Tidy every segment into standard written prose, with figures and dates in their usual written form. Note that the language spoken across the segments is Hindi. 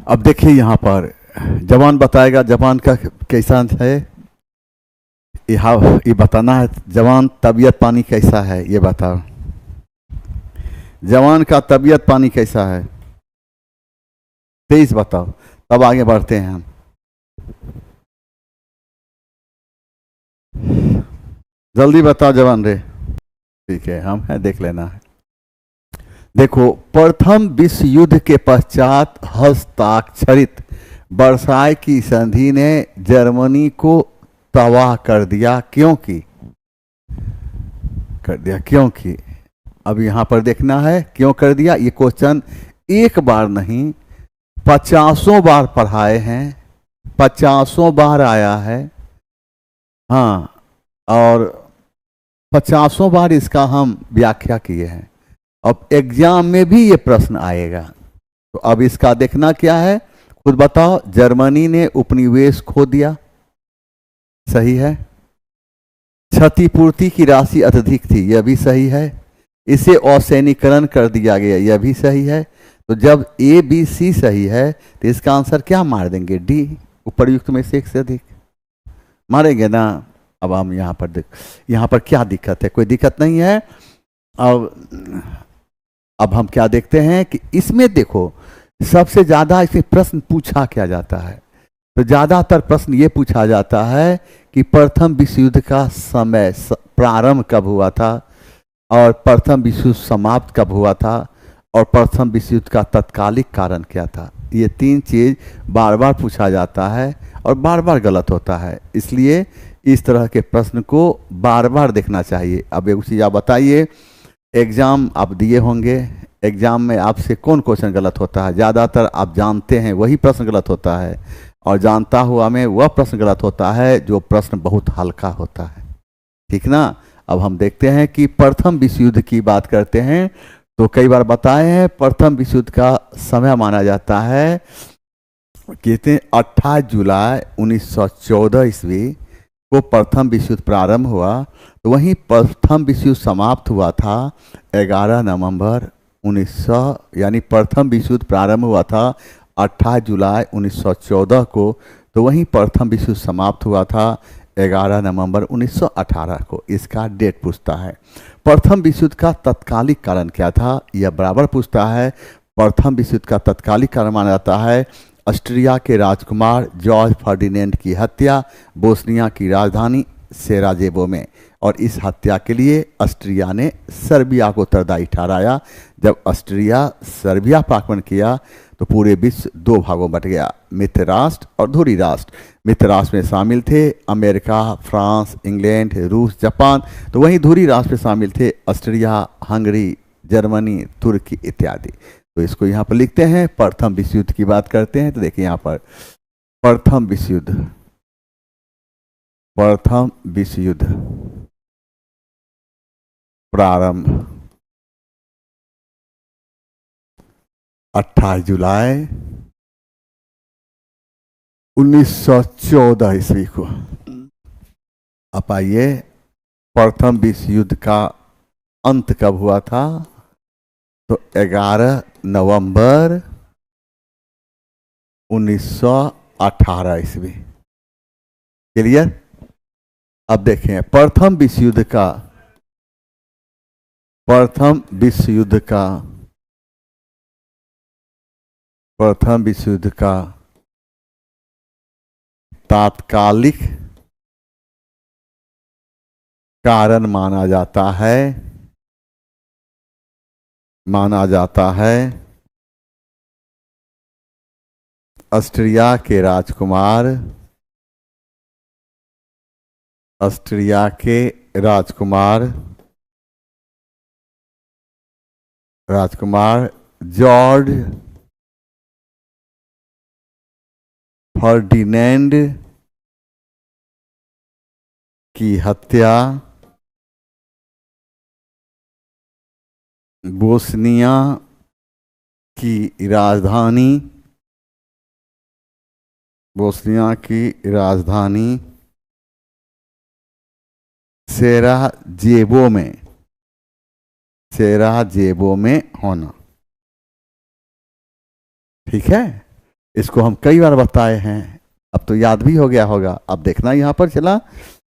अब देखिए यहाँ पर जवान बताएगा जवान का कैसा है। ये बताना है जवान तबीयत पानी कैसा है, ये बताओ। जवान का तबीयत पानी कैसा है, तेईस बताओ, तब आगे बढ़ते हैं हम। जल्दी बताओ जवान रे। ठीक है, हम हैं, देख लेना है। देखो, प्रथम विश्व युद्ध के पश्चात हस्ताक्षरित वर्साय की संधि ने जर्मनी को तबाह कर दिया। क्योंकि अब यहां पर देखना है क्यों कर दिया। ये क्वेश्चन एक बार नहीं 50 बार पढ़ाए हैं, 50 बार आया है। हाँ, और 50 बार इसका हम व्याख्या किए हैं। अब एग्जाम में भी ये प्रश्न आएगा। तो अब इसका देखना क्या है, खुद बताओ। जर्मनी ने उपनिवेश खो दिया, सही है। क्षतिपूर्ति की राशि अत्यधिक थी, यह भी सही है। इसे असैनिकरण कर दिया गया, यह भी सही है। तो जब ए बी सी सही है तो इसका आंसर क्या मार देंगे, डी, उपरयुक्त में से एक से अधिक मारेंगे ना। अब हम यहाँ पर यहाँ पर क्या दिक्कत है, कोई दिक्कत नहीं है। अब हम क्या देखते हैं कि इसमें देखो सबसे ज्यादा इसमें प्रश्न पूछा क्या जाता है। तो ज्यादातर प्रश्न ये पूछा जाता है कि प्रथम विश्व युद्ध का समय प्रारंभ कब हुआ था, और प्रथम विश्व युद्ध समाप्त कब हुआ था, और प्रथम विश्व युद्ध का तत्कालिक कारण क्या था। ये तीन चीज बार बार पूछा जाता है और बार बार गलत होता है। इसलिए इस तरह के प्रश्न को बार बार देखना चाहिए। अब एक चीज आप बताइए, एग्जाम आप दिए होंगे, एग्जाम में आपसे कौन क्वेश्चन गलत होता है, ज़्यादातर आप जानते हैं वही प्रश्न गलत होता है, और जानता हुआ में वह प्रश्न गलत होता है जो प्रश्न बहुत हल्का होता है। ठीक ना। अब हम देखते हैं कि प्रथम विश्व युद्ध की बात करते हैं। तो कई बार बताए हैं प्रथम विश्व युद्ध का समय माना जाता है, कहते हैं 28 जुलाई 1914 ईस्वी को प्रथम विश्व युद्ध प्रारंभ हुआ। तो वहीं प्रथम विश्व युद्ध समाप्त हुआ था 11 नवंबर 1900, यानी प्रथम विश्व युद्ध प्रारंभ हुआ था 28 जुलाई 1914 को। तो वहीं प्रथम विश्व युद्ध समाप्त हुआ था 11 नवंबर 1918 को। इसका डेट पूछता है। प्रथम विश्व युद्ध का तत्कालिक कारण क्या था, यह बराबर पूछता है। प्रथम विश्व युद्ध का तत्कालिक कारण माना जाता है ऑस्ट्रिया के राजकुमार जॉर्ज फर्डिनेंड की हत्या बोस्निया की राजधानी सेराजेवो में, और इस हत्या के लिए ऑस्ट्रिया ने सर्बिया को उत्तरदायी ठहराया। जब ऑस्ट्रिया सर्बिया पर आक्रमण किया तो पूरे विश्व दो भागों में बट गया, मित्र राष्ट्र और धुरी राष्ट्र। मित्र राष्ट्र में शामिल थे अमेरिका, फ्रांस, इंग्लैंड, रूस, जापान। तो वहीं धुरी राष्ट्र में शामिल थे ऑस्ट्रिया, हंगरी, जर्मनी, तुर्की इत्यादि। तो इसको यहाँ पर लिखते हैं। प्रथम विश्व युद्ध की बात करते हैं तो देखिए यहाँ पर प्रथम विश्व युद्ध, प्रथम विश्व युद्ध प्रारंभ 28 जुलाई 1914 ईस्वी को। अब आइए, प्रथम विश्व युद्ध का अंत कब हुआ था, तो 11 नवंबर 1918 ईस्वी। क्लियर। अब देखें प्रथम विश्व युद्ध का, प्रथम विश्व युद्ध का, प्रथम विश्व युद्ध का तात्कालिक कारण माना जाता है ऑस्ट्रिया के राजकुमार, ऑस्ट्रिया के राजकुमार जॉर्ज फर्डिनेंड की हत्या बोस्निया की राजधानी सेराजेवो में होना। ठीक है। इसको हम कई बार बताए हैं, अब तो याद भी हो गया होगा। अब देखना यहां पर चला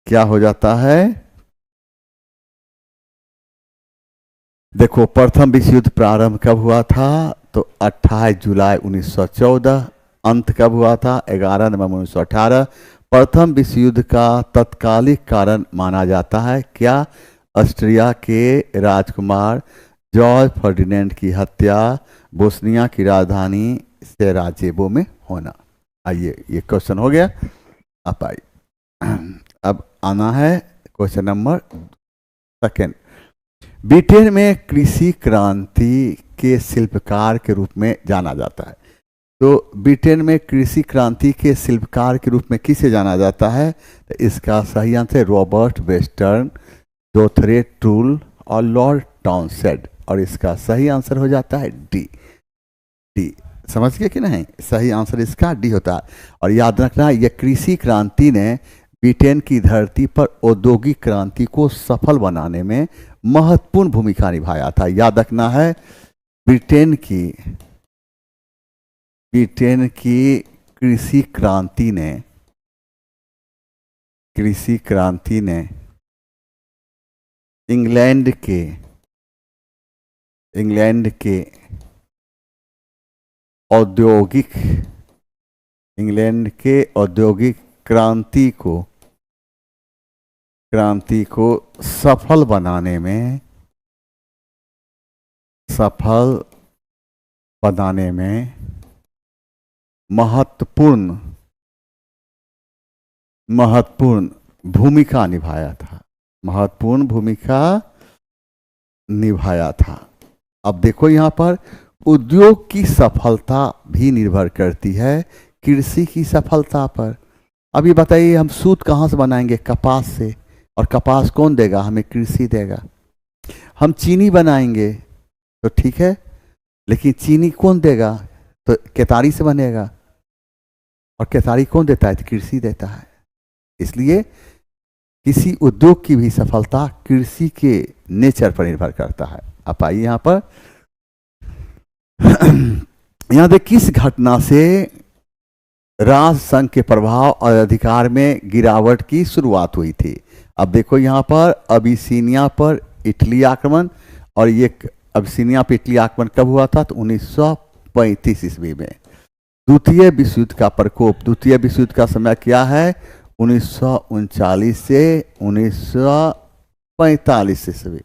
क्या हो जाता है। देखो प्रथम विश्व युद्ध प्रारंभ कब हुआ था, तो 28 जुलाई 1914। अंत कब हुआ था, 11 नवंबर 1918। प्रथम विश्व युद्ध का तत्कालिक कारण माना जाता है क्या, ऑस्ट्रिया के राजकुमार जॉर्ज फर्डिनेंड की हत्या बोस्निया की राजधानी सेराजेवो में होना। आइए ये क्वेश्चन हो गया। अब आइए अब आना है क्वेश्चन नंबर सेकेंड। ब्रिटेन में कृषि क्रांति के शिल्पकार के रूप में जाना जाता है। तो ब्रिटेन में कृषि क्रांति के शिल्पकार के रूप में किसे जाना जाता है, तो इसका सही आंसर है रॉबर्ट वेस्टर्न, जोथरे टूल और लॉर्ड टाउनसेंड। और इसका सही आंसर हो जाता है डी। डी समझ गए कि नहीं, सही आंसर इसका डी होता है। और याद रखना यह कृषि क्रांति ने ब्रिटेन की धरती पर औद्योगिक क्रांति को सफल बनाने में महत्वपूर्ण भूमिका निभाया था। याद रखना है ब्रिटेन की कृषि क्रांति ने इंग्लैंड के औद्योगिक क्रांति को सफल बनाने में महत्वपूर्ण भूमिका निभाया था। अब देखो यहाँ पर उद्योग की सफलता भी निर्भर करती है कृषि की सफलता पर। अब ये बताइए हम सूत कहाँ से बनाएंगे, कपास से, और कपास कौन देगा, हमें कृषि देगा। हम चीनी बनाएंगे तो ठीक है, लेकिन चीनी कौन देगा, तो केतारी से बनेगा, और केतारी कौन देता है, तो कृषि देता है। इसलिए किसी उद्योग की भी सफलता कृषि के नेचर पर निर्भर करता है। आप आइए यहाँ पर यहाँ देख किस घटना से राजसंघ के प्रभाव और अधिकार में गिरावट की शुरुआत हुई थी। अब देखो यहाँ पर अबिसीनिया पर इटली आक्रमण, और ये अबिसीनिया पर इटली आक्रमण कब हुआ था, तो 1935 ईस्वी में। द्वितीय विश्व युद्ध का प्रकोप, द्वितीय विश्व युद्ध का समय क्या है, 1939 से 1945 ईस्वी।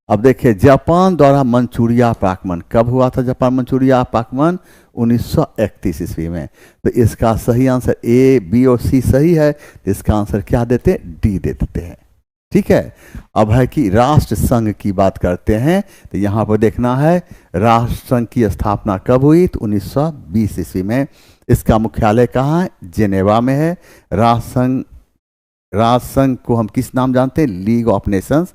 अब देखिए जापान द्वारा मंचूरिया पर आक्रमण कब हुआ था, जापान मंचूरिया पर आक्रमण 1931 ईस्वी में। तो इसका सही आंसर ए, बी और सी सही है, तो इसका आंसर क्या देते, डी दे देते हैं। ठीक है, अब है कि राष्ट्र संघ की बात करते हैं। तो यहाँ पर देखना है राष्ट्र संघ की स्थापना कब हुई, तो 1920 ईस्वी में। इसका मुख्यालय कहाँ है, जेनेवा में है। राष्ट्र संघ को हम किस नाम जानते हैं, लीग ऑफ नेशंस।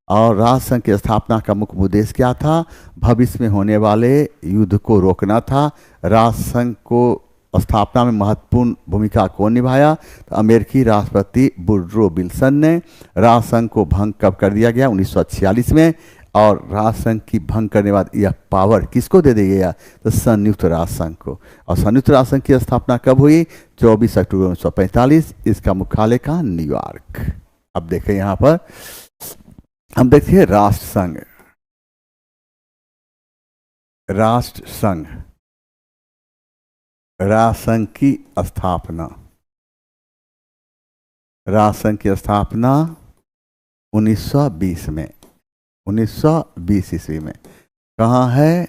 और राष्ट्र संघ की स्थापना का मुख्य उद्देश्य क्या था, भविष्य में होने वाले युद्ध को रोकना था। राष्ट्र संघ को स्थापना में महत्वपूर्ण भूमिका कौन निभाया, तो अमेरिकी राष्ट्रपति वुडरो विल्सन ने। राष्ट्र संघ को भंग कब कर दिया गया, 1946 में। और राष्ट्र संघ की भंग करने के बाद यह पावर किसको दे दिया गया, तो संयुक्त राष्ट्र संघ को। और संयुक्त राष्ट्र संघ की स्थापना कब हुई, 24 अक्टूबर 1945। इसका मुख्यालय कहाँ, न्यूयॉर्क। अब देखें यहाँ पर हम देखिए राष्ट्र संघ की स्थापना, राष्ट्र संघ की स्थापना 1920 में, 1920 ईस्वी में। कहाँ है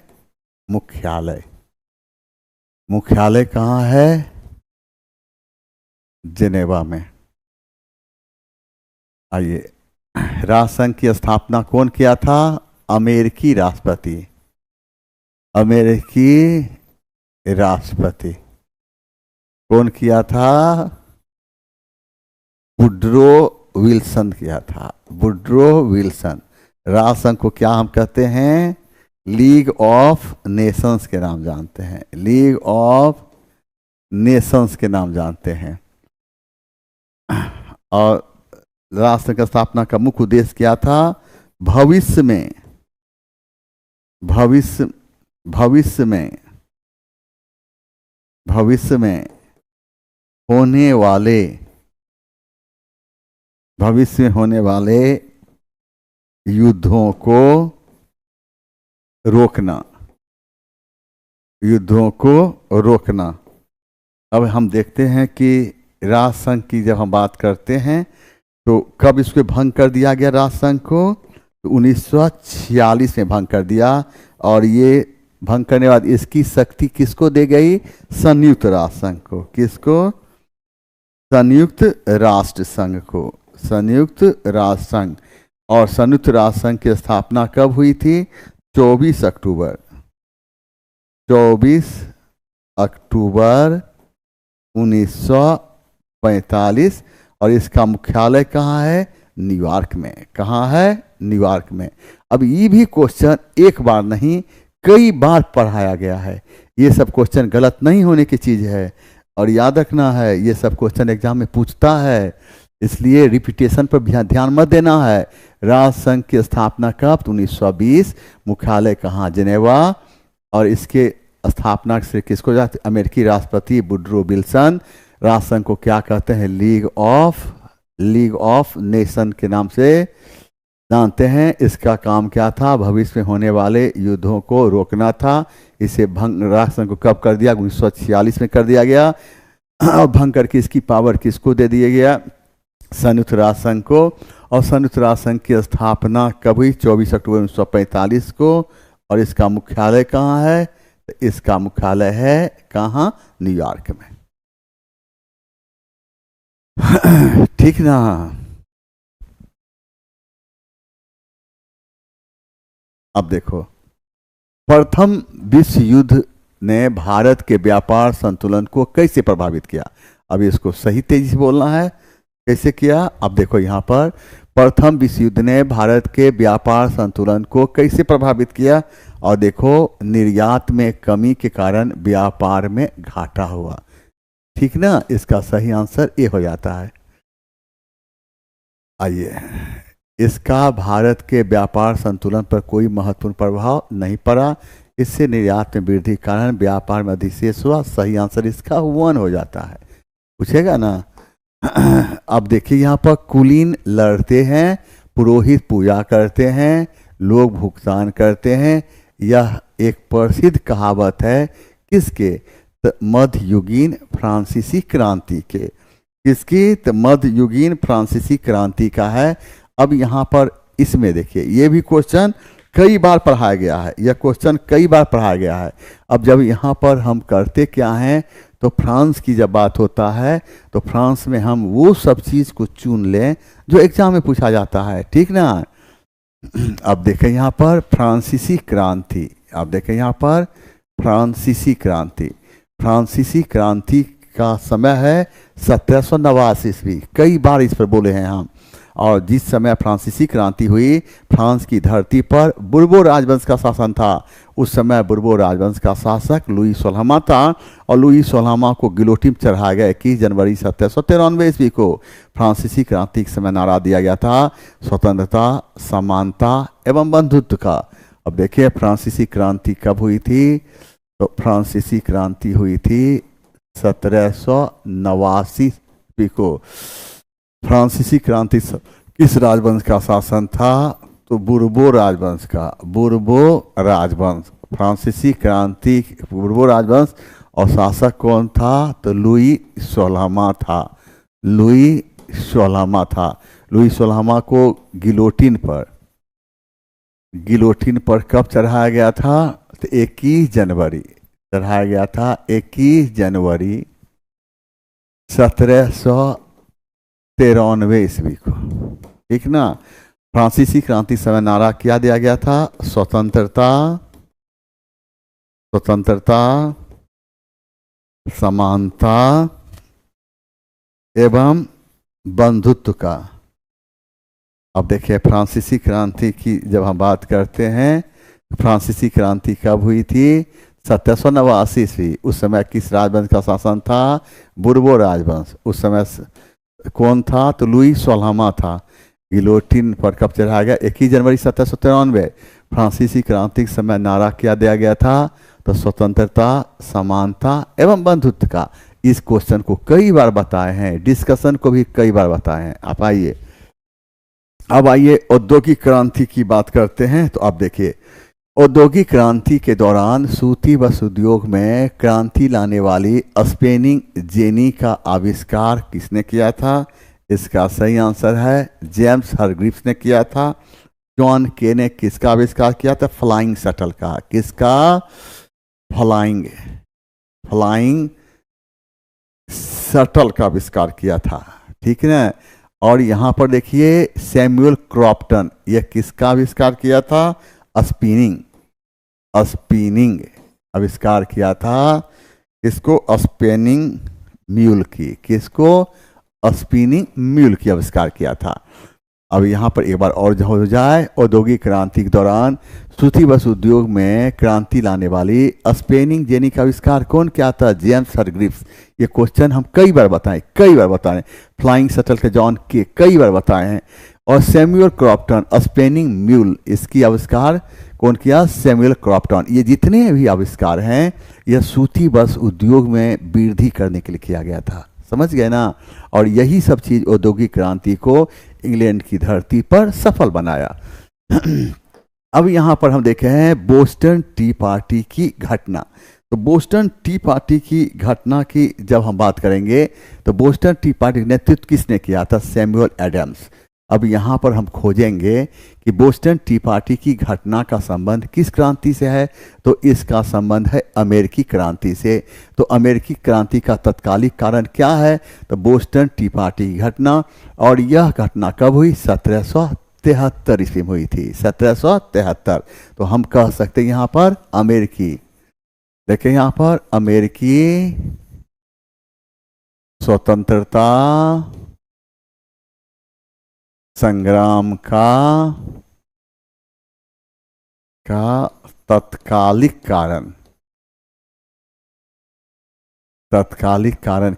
मुख्यालय कहाँ है, जेनेवा में। आइए, राष्ट्र संघ की स्थापना कौन किया था, अमेरिकी राष्ट्रपति कौन किया था, वुडरो विल्सन किया था, वुडरो विल्सन। राष्ट्र संघ को क्या हम कहते हैं, लीग ऑफ नेशंस के नाम जानते हैं, लीग ऑफ नेशंस के नाम जानते हैं। और राष्ट्र की स्थापना का मुख्य उद्देश्य क्या था, भविष्य में भविष्य में होने वाले भविष्य में होने वाले युद्धों को रोकना, युद्धों को रोकना। अब हम देखते हैं कि राष्ट्रसंघ की जब हम बात करते हैं तो कब इसको भंग कर दिया गया राष्ट्रसंघ को? तो 1946 में भंग कर दिया। और ये भंग करने के बाद इसकी शक्ति किसको दे गई? संयुक्त राष्ट्र संघ को। किसको? संयुक्त राष्ट्र संघ को, संयुक्त राष्ट्र संघ। और संयुक्त राष्ट्र संघ की स्थापना कब हुई थी? 24 अक्टूबर 1945। और इसका मुख्यालय कहाँ है? न्यूयॉर्क में। कहाँ है? न्यूयॉर्क में। अब ये भी क्वेश्चन एक बार नहीं कई बार पढ़ाया गया है। ये सब क्वेश्चन गलत नहीं होने की चीज़ है और याद रखना है, ये सब क्वेश्चन एग्जाम में पूछता है, इसलिए रिपीटेशन पर भी ध्यान मत देना है। राष्ट्रसंघ की स्थापना कब? 1920। मुख्यालय कहाँ? जिनेवा। और इसके स्थापना से किसको जाते? अमेरिकी राष्ट्रपति वुडरो विल्सन। राष्ट्रसंघ को क्या कहते हैं? लीग ऑफ नेशन के नाम से जानते हैं। इसका काम क्या था? भविष्य में होने वाले युद्धों को रोकना था। इसे भंग राष्ट्रसंघ को कब कर दिया? 1946 में कर दिया गया। और भंग करके इसकी पावर किसको दे दिया गया? संयुक्त राष्ट्र संघ को। और संयुक्त राष्ट्र संघ की स्थापना कब हुई? 24 अक्टूबर 1945 को। और इसका मुख्यालय कहाँ है? तो इसका मुख्यालय है कहाँ? न्यूयॉर्क में। ठीक ना? अब देखो, प्रथम विश्व युद्ध ने भारत के व्यापार संतुलन को कैसे प्रभावित किया? अब इसको सही तेजी से बोलना है। कैसे किया? अब देखो यहाँ पर, प्रथम विश्व युद्ध ने भारत के व्यापार संतुलन को कैसे प्रभावित किया? और देखो, निर्यात में कमी के कारण व्यापार में घाटा हुआ। ठीक ना? इसका सही आंसर ये हो जाता है। आइए, इसका भारत के व्यापार संतुलन पर कोई महत्वपूर्ण प्रभाव नहीं पड़ा। इससे निर्यात में वृद्धि के कारण व्यापार में अधिशेष हुआ। सही आंसर इसका 1 हो जाता है। पूछेगा ना? अब देखिए यहाँ पर, कुलीन लड़ते हैं, पुरोहित पूजा करते हैं, लोग भुगतान करते हैं। यह एक प्रसिद्ध कहावत है किसके? मध्ययुगीन फ्रांसीसी क्रांति के। किसकी? तो मध्ययुगीन फ्रांसीसी क्रांति का है। अब यहाँ पर इसमें देखिए, ये भी क्वेश्चन कई बार पढ़ाया गया है। यह क्वेश्चन कई बार पढ़ाया गया है। अब जब यहाँ पर हम करते क्या हैं, तो फ्रांस की जब बात होता है तो फ्रांस में हम वो सब चीज़ को चुन लें जो एग्जाम में पूछा जाता है। ठीक ना? अब देखें यहाँ पर फ्रांसीसी क्रांति। अब देखें यहाँ पर फ्रांसीसी क्रांति। फ्रांसीसी क्रांति का समय है 1789 ईस्वी। कई बार इस पर बोले हैं हम। और जिस समय फ्रांसीसी क्रांति हुई, फ्रांस की धरती पर बुर्बो राजवंश का शासन था। उस समय बुर्बो राजवंश का शासक लुई 16वां था और लुई 16वां को गिलोटिन चढ़ाया गया 21 जनवरी 1793 ईस्वी को। फ्रांसीसी क्रांति के समय नारा दिया गया था स्वतंत्रता, समानता एवं बंधुत्व का। अब देखिए, फ्रांसीसी क्रांति कब हुई थी? तो फ्रांसीसी क्रांति हुई थी 1789 ईस्वी को। फ्रांसीसी क्रांति किस राजवंश का शासन था? तो बुर्बो राजवंश का। बुर्बो राजवंश, फ्रांसीसी क्रांति बुर्बो राजवंश। और शासक कौन था? तो लुई 16वां था। लुई 16वां था। लुई 16वां को गिलोटिन पर कब चढ़ाया गया था? तो 21 जनवरी चढ़ाया गया था। 21 जनवरी 1793 ईस्वी को। ठीक ना? फ्रांसीसी क्रांति समय नारा क्या दिया गया था? स्वतंत्रता, समानता एवं बंधुत्व का। अब देखिए, फ्रांसीसी क्रांति की जब हम बात करते हैं, फ्रांसीसी क्रांति कब हुई थी? 1789 ईस्वी। उस समय किस राजवंश का शासन था? बुर्बो राजवंश। उस समय कौन था? तो लुई 16वां था। गिलोटिन पर कब चढ़ाया गया? 21 जनवरी 1793। फ्रांसीसी क्रांति के समय नारा क्या दिया गया था? तो स्वतंत्रता, समानता एवं बंधुत्व का इस क्वेश्चन को कई बार बताए हैं, डिस्कशन को भी कई बार बताए हैं। आप आइए, अब आइए औद्योगिक क्रांति की बात करते हैं। तो आप देखिए, औद्योगिक क्रांति के दौरान सूती वस्त्र उद्योग में क्रांति लाने वाली स्पिनिंग जेनी का आविष्कार किसने किया था? इसका सही आंसर है जेम्स हरग्रीव्स ने किया था। जॉन के ने किसका आविष्कार किया था? फ्लाइंग शटल का। किसका? फ्लाइंग शटल का आविष्कार किया था, ठीक है ना। और यहां पर देखिए सैमुअल क्रॉम्पटन, यह किसका आविष्कार किया था? स्पिनिंग आविष्कार किया था। किसको? स्पिनिंग म्यूल की। किसको? स्पिनिंग म्यूल की आविष्कार किया था। अब यहाँ पर एक बार और हो जाए, औद्योगिक क्रांति के दौरान सूती वस्त्र उद्योग में क्रांति लाने वाली स्पिनिंग जेनी का आविष्कार कौन किया था? James Hargreaves. ये क्वेश्चन हम कई बार बताए। फ्लाइंग शटल के जॉन के कई बार बताए हैं। और सैमुअल क्रॉम्पटन स्पिनिंग म्यूल, इसकी आविष्कार कौन किया? Samuel Crompton. ये जितने भी आविष्कार हैं यह सूती वस्त्र उद्योग में वृद्धि करने के लिए किया गया था। समझ गए ना। और यही सब चीज औद्योगिक क्रांति को इंग्लैंड की धरती पर सफल बनाया। अब यहां पर हम देखे हैं बोस्टन टी पार्टी की घटना। तो बोस्टन टी पार्टी की घटना की जब हम बात करेंगे तो बोस्टन टी पार्टी का नेतृत्व किसने किया था? Samuel Adams. अब यहाँ पर हम खोजेंगे कि बोस्टन टी पार्टी की घटना का संबंध किस क्रांति से है? तो इसका संबंध है अमेरिकी क्रांति से। तो अमेरिकी क्रांति का तत्कालिक कारण क्या है? तो बोस्टन टी पार्टी की घटना। और यह घटना कब हुई? 1773 ईस्वी में हुई थी। 1773। तो हम कह सकते हैं यहाँ पर अमेरिकी, देखिए यहाँ पर अमेरिकी स्वतंत्रता संग्राम का तत्कालिक कारण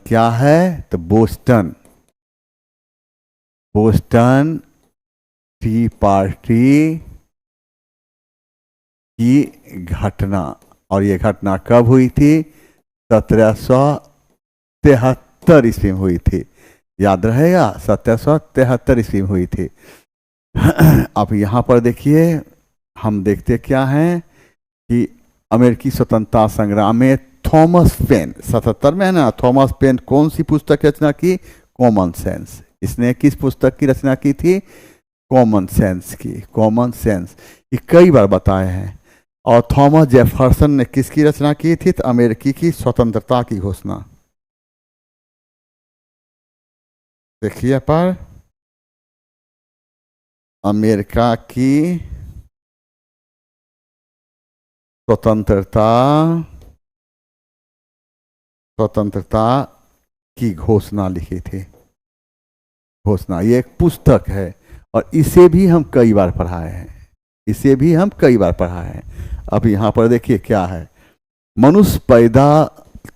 क्या है? तो बोस्टन टी पार्टी की घटना। और ये घटना कब हुई थी? 1773 ईस्वी में हुई थी। याद रहेगा, 1773 ईस्वी में हुई थी। अब यहाँ पर देखिए, हम देखते क्या हैं कि अमेरिकी स्वतंत्रता संग्राम में थॉमस पेन 77 में है ना। थॉमस पेन कौन सी पुस्तक की रचना की? Common sense. इसने किस पुस्तक की रचना की थी? कॉमन सेंस की। कॉमन सेंस ये कई बार बताए हैं। और थॉमस जेफरसन ने किसकी रचना की थी? तो अमेरिकी की स्वतंत्रता की घोषणा। देखिए पर अमेरिका की स्वतंत्रता की घोषणा लिखी थी। घोषणा ये एक पुस्तक है और इसे भी हम कई बार पढ़ाए हैं। अब यहाँ पर देखिए क्या है, मनुष्य पैदा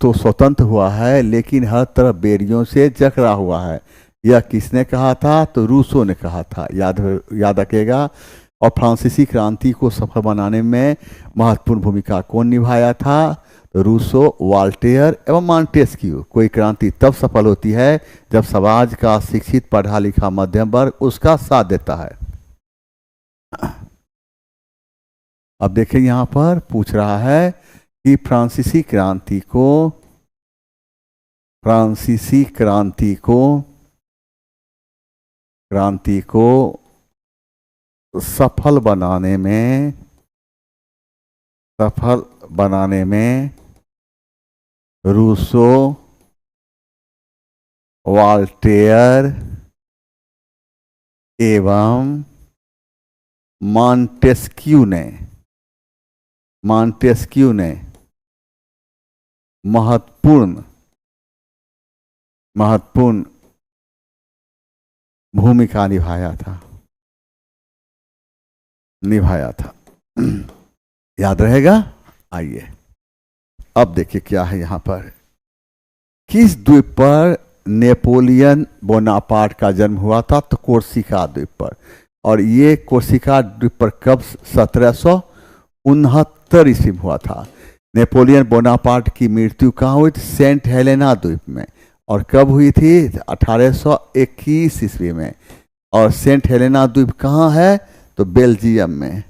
तो स्वतंत्र हुआ है लेकिन हर तरफ बैरियरों से जकड़ा हुआ है। यह किसने कहा था? तो रूसो ने कहा था। याद रखिएगा। और फ्रांसीसी क्रांति को सफल बनाने में महत्वपूर्ण भूमिका कौन निभाया था? तो रूसो, वॉल्टेयर एवं मॉन्टेस्क्यू। कोई क्रांति तब सफल होती है जब समाज का शिक्षित पढ़ा लिखा मध्यम वर्ग उसका साथ देता है। अब देखिए यहाँ पर पूछ रहा है कि फ्रांसीसी क्रांति को सफल बनाने में रूसो, वॉल्टेयर एवं मॉन्टेस्क्यू ने महत्वपूर्ण भूमिका निभाया था। याद रहेगा। आइए अब देखिए क्या है यहाँ पर। किस द्वीप पर नेपोलियन बोनापार्ट का जन्म हुआ था? तो कोर्सिका द्वीप पर। और ये कोर्सिका द्वीप पर कब? 1769 ईस्वी में हुआ था। नेपोलियन बोनापार्ट की मृत्यु कहाँ हुई थी? सेंट हेलेना द्वीप में। और कब हुई थी? 1821 ईस्वी में। और सेंट हेलेना द्वीप कहाँ है? तो बेल्जियम में,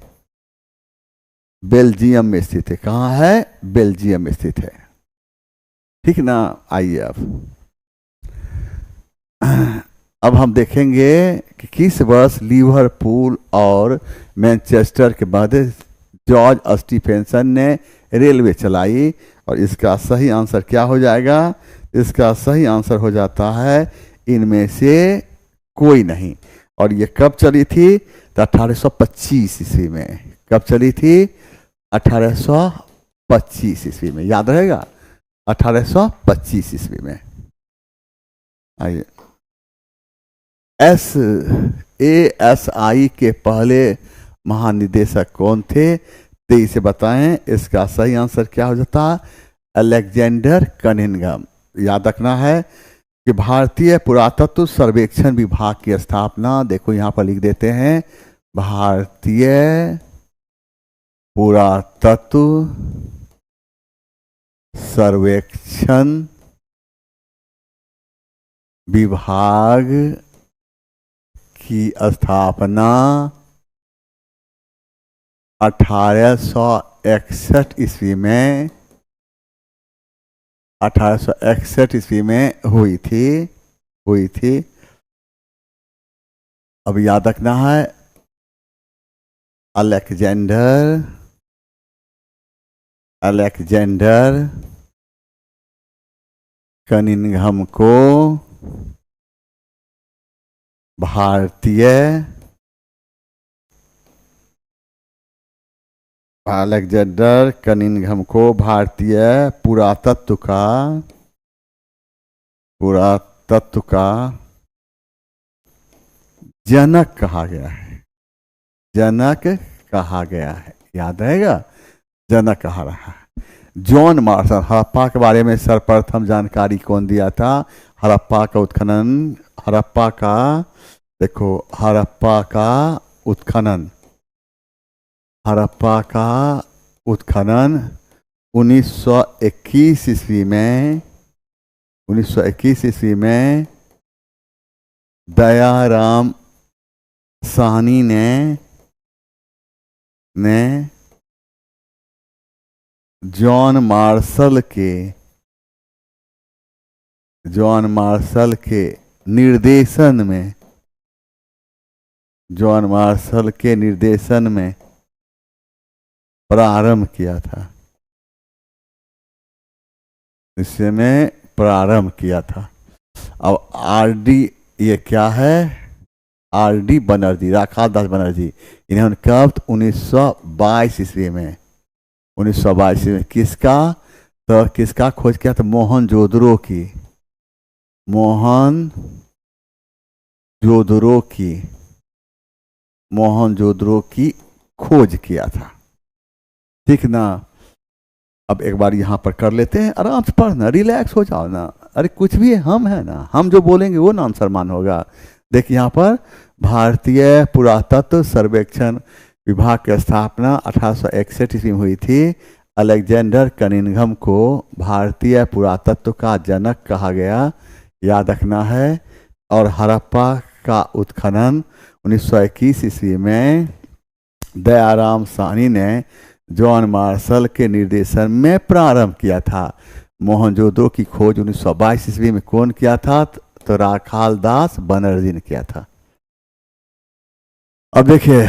बेल्जियम में स्थित है। कहाँ है? बेल्जियम में स्थित है। ठीक ना? आइए अब हम देखेंगे कि किस वर्ष लिवरपूल और मैनचेस्टर के बाद जॉर्ज स्टीफेंसन ने रेलवे चलाई। और इसका सही आंसर क्या हो जाएगा? इसका सही आंसर हो जाता है इनमें से कोई नहीं। और ये कब चली थी? तो 1825 ईस्वी में। कब चली थी? 1825 ईस्वी में। याद रहेगा? 1825 ईस्वी में। आइए, ASI के पहले महानिदेशक कौन थे? तो इसे बताएं। इसका सही आंसर क्या हो जाता? Alexander Cunningham. याद रखना है कि भारतीय पुरातत्व सर्वेक्षण विभाग की स्थापना, देखो यहां पर लिख देते हैं, भारतीय पुरातत्व सर्वेक्षण विभाग की स्थापना 1861 ईस्वी में, 1861 ईस्वी में हुई थी। अब याद रखना है, अलेक्जेंडर कनिंघम को भारतीय पुरातत्व का जनक कहा गया है। जनक कहा गया है। याद रहेगा? जनक कहा रहा है। John Marshall. हड़प्पा के बारे में सर्वप्रथम जानकारी कौन दिया था? हड़प्पा का उत्खनन, हड़प्पा का, देखो हड़प्पा का उत्खनन 1921 ईस्वी में, 1921 ईस्वी में दयाराम साहनी ने जॉन मार्शल के निर्देशन में प्रारंभ किया था। इसने प्रारंभ किया था। अब आरडी, ये क्या है? आरडी बनर्जी, राखाल दास बनर्जी। इन्होंने कब? 1922 ईस्वी में। 1922 में किसका खोज किया था? मोहनजोदड़ो की खोज किया था। ठीक ना? अब एक बार यहां पर कर लेते हैं, आराम से पढ़ना, रिलैक्स हो जाओ ना। अरे कुछ भी हम है ना, हम जो बोलेंगे वो ना आंसर मान होगा। देखिए यहाँ पर भारतीय पुरातत्व सर्वेक्षण विभाग की स्थापना 1861 ईस्वी में हुई थी। अलेक्जेंडर कनिंघम को भारतीय पुरातत्व का जनक कहा गया। याद रखना है। और हड़प्पा का उत्खनन 1921 ईस्वी में दयाराम साहनी ने जॉन मार्शल के निर्देशन में प्रारंभ किया था। मोहनजोदड़ो की खोज 1922 ईस्वी में कौन किया था? तो राखाल दास बनर्जी ने किया था। अब देखिए,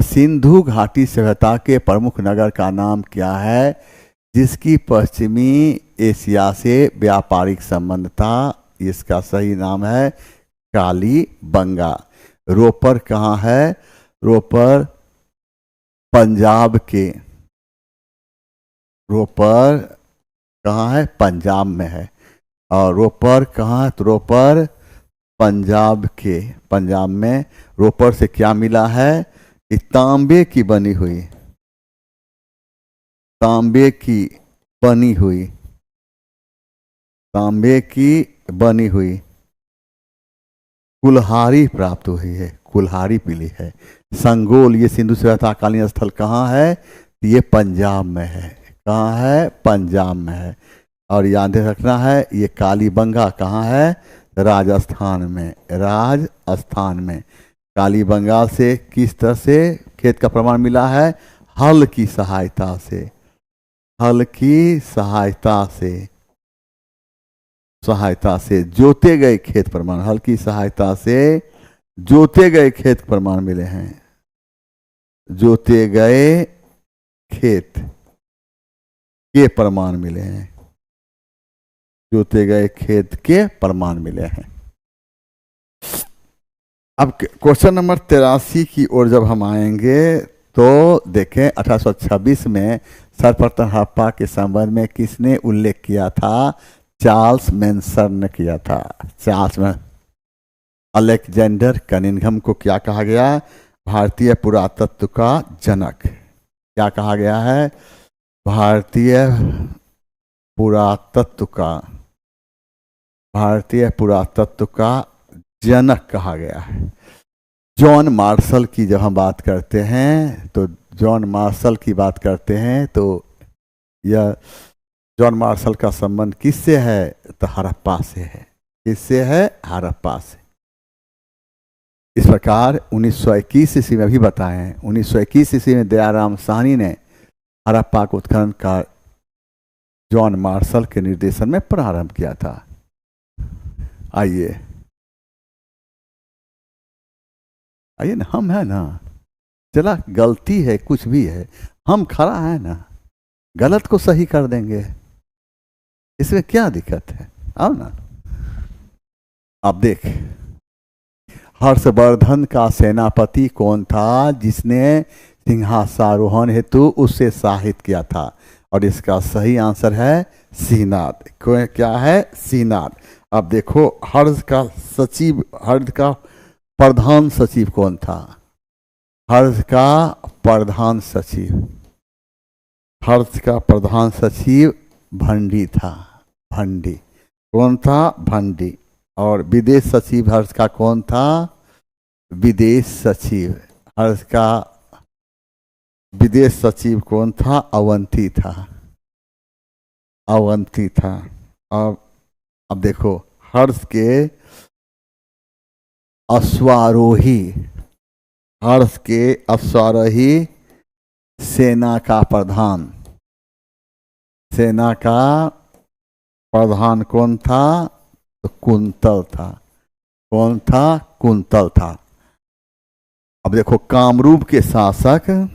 सिंधु घाटी सभ्यता के प्रमुख नगर का नाम क्या है जिसकी पश्चिमी एशिया से व्यापारिक संबंध था? इसका सही नाम है कालीबंगा। रोपर कहाँ है? रोपर पंजाब के, रोपर कहाँ है? पंजाब में है। और रोपर कहाँ है? तो रोपर पंजाब में। रोपर से क्या मिला है? कि तांबे की बनी हुई कुल्हाड़ी प्राप्त हुई है। कुल्हाड़ी मिली है। संगोल, ये सिंधु सभ्यता कालीन स्थल कहाँ है? ये पंजाब में है। कहाँ है? पंजाब में है। और याद रखना है ये कालीबंगा कहाँ है? राजस्थान में। राजस्थान में। कालीबंगा से किस तरह से खेत का प्रमाण मिला है? हल की सहायता से। हल की सहायता से जोते गए खेत प्रमाण, हल की सहायता से जोते गए खेत प्रमाण मिले हैं। जोते गए खेत के प्रमाण मिले हैं। जोते गए खेत के प्रमाण मिले हैं। अब क्वेश्चन नंबर 83 की ओर जब हम आएंगे तो देखें 1826 में सर्वप्रथम हड़प्पा के संबंध में किसने उल्लेख किया था? चार्ल्स मेंसर ने किया था। चार्ल्स में अलेक्जेंडर कनिंघम को क्या कहा गया? भारतीय पुरातत्व का जनक। क्या कहा गया है? भारतीय पुरातत्व का जनक कहा गया है। जॉन मार्शल की जब हम बात करते हैं तो यह जॉन मार्शल का संबंध किससे है? तो हड़प्पा से है। किससे है? हड़प्पा से। इस प्रकार 1921 ईस्वी में भी बताएं, 1921 ईस्वी में दयाराम साहनी ने हड़प्पा को उत्खनन का जॉन मार्शल के निर्देशन में प्रारंभ किया था। आइए ना, हम है ना, चला गलती है कुछ भी है, हम खड़ा है ना, गलत को सही कर देंगे, इसमें क्या दिक्कत है? आओ ना। अब देख, हर्षवर्धन का सेनापति कौन था जिसने सिंहासनारोहण हेतु उससे साहित्य किया था? और इसका सही आंसर है सिहनाद। क्या है? सिहनाद। अब देखो हर्ष का प्रधान सचिव कौन था? हर्ष का प्रधान सचिव भंडी था। भंडी कौन था? भंडी। और विदेश सचिव हर्ष का कौन था? विदेश सचिव हर्ष का विदेश सचिव कौन था? अवंती था। अब देखो हर्ष के अश्वारोही सेना का प्रधान कौन था? तो कुंतल था। कौन था? कुंतल था। अब देखो कामरूप के शासक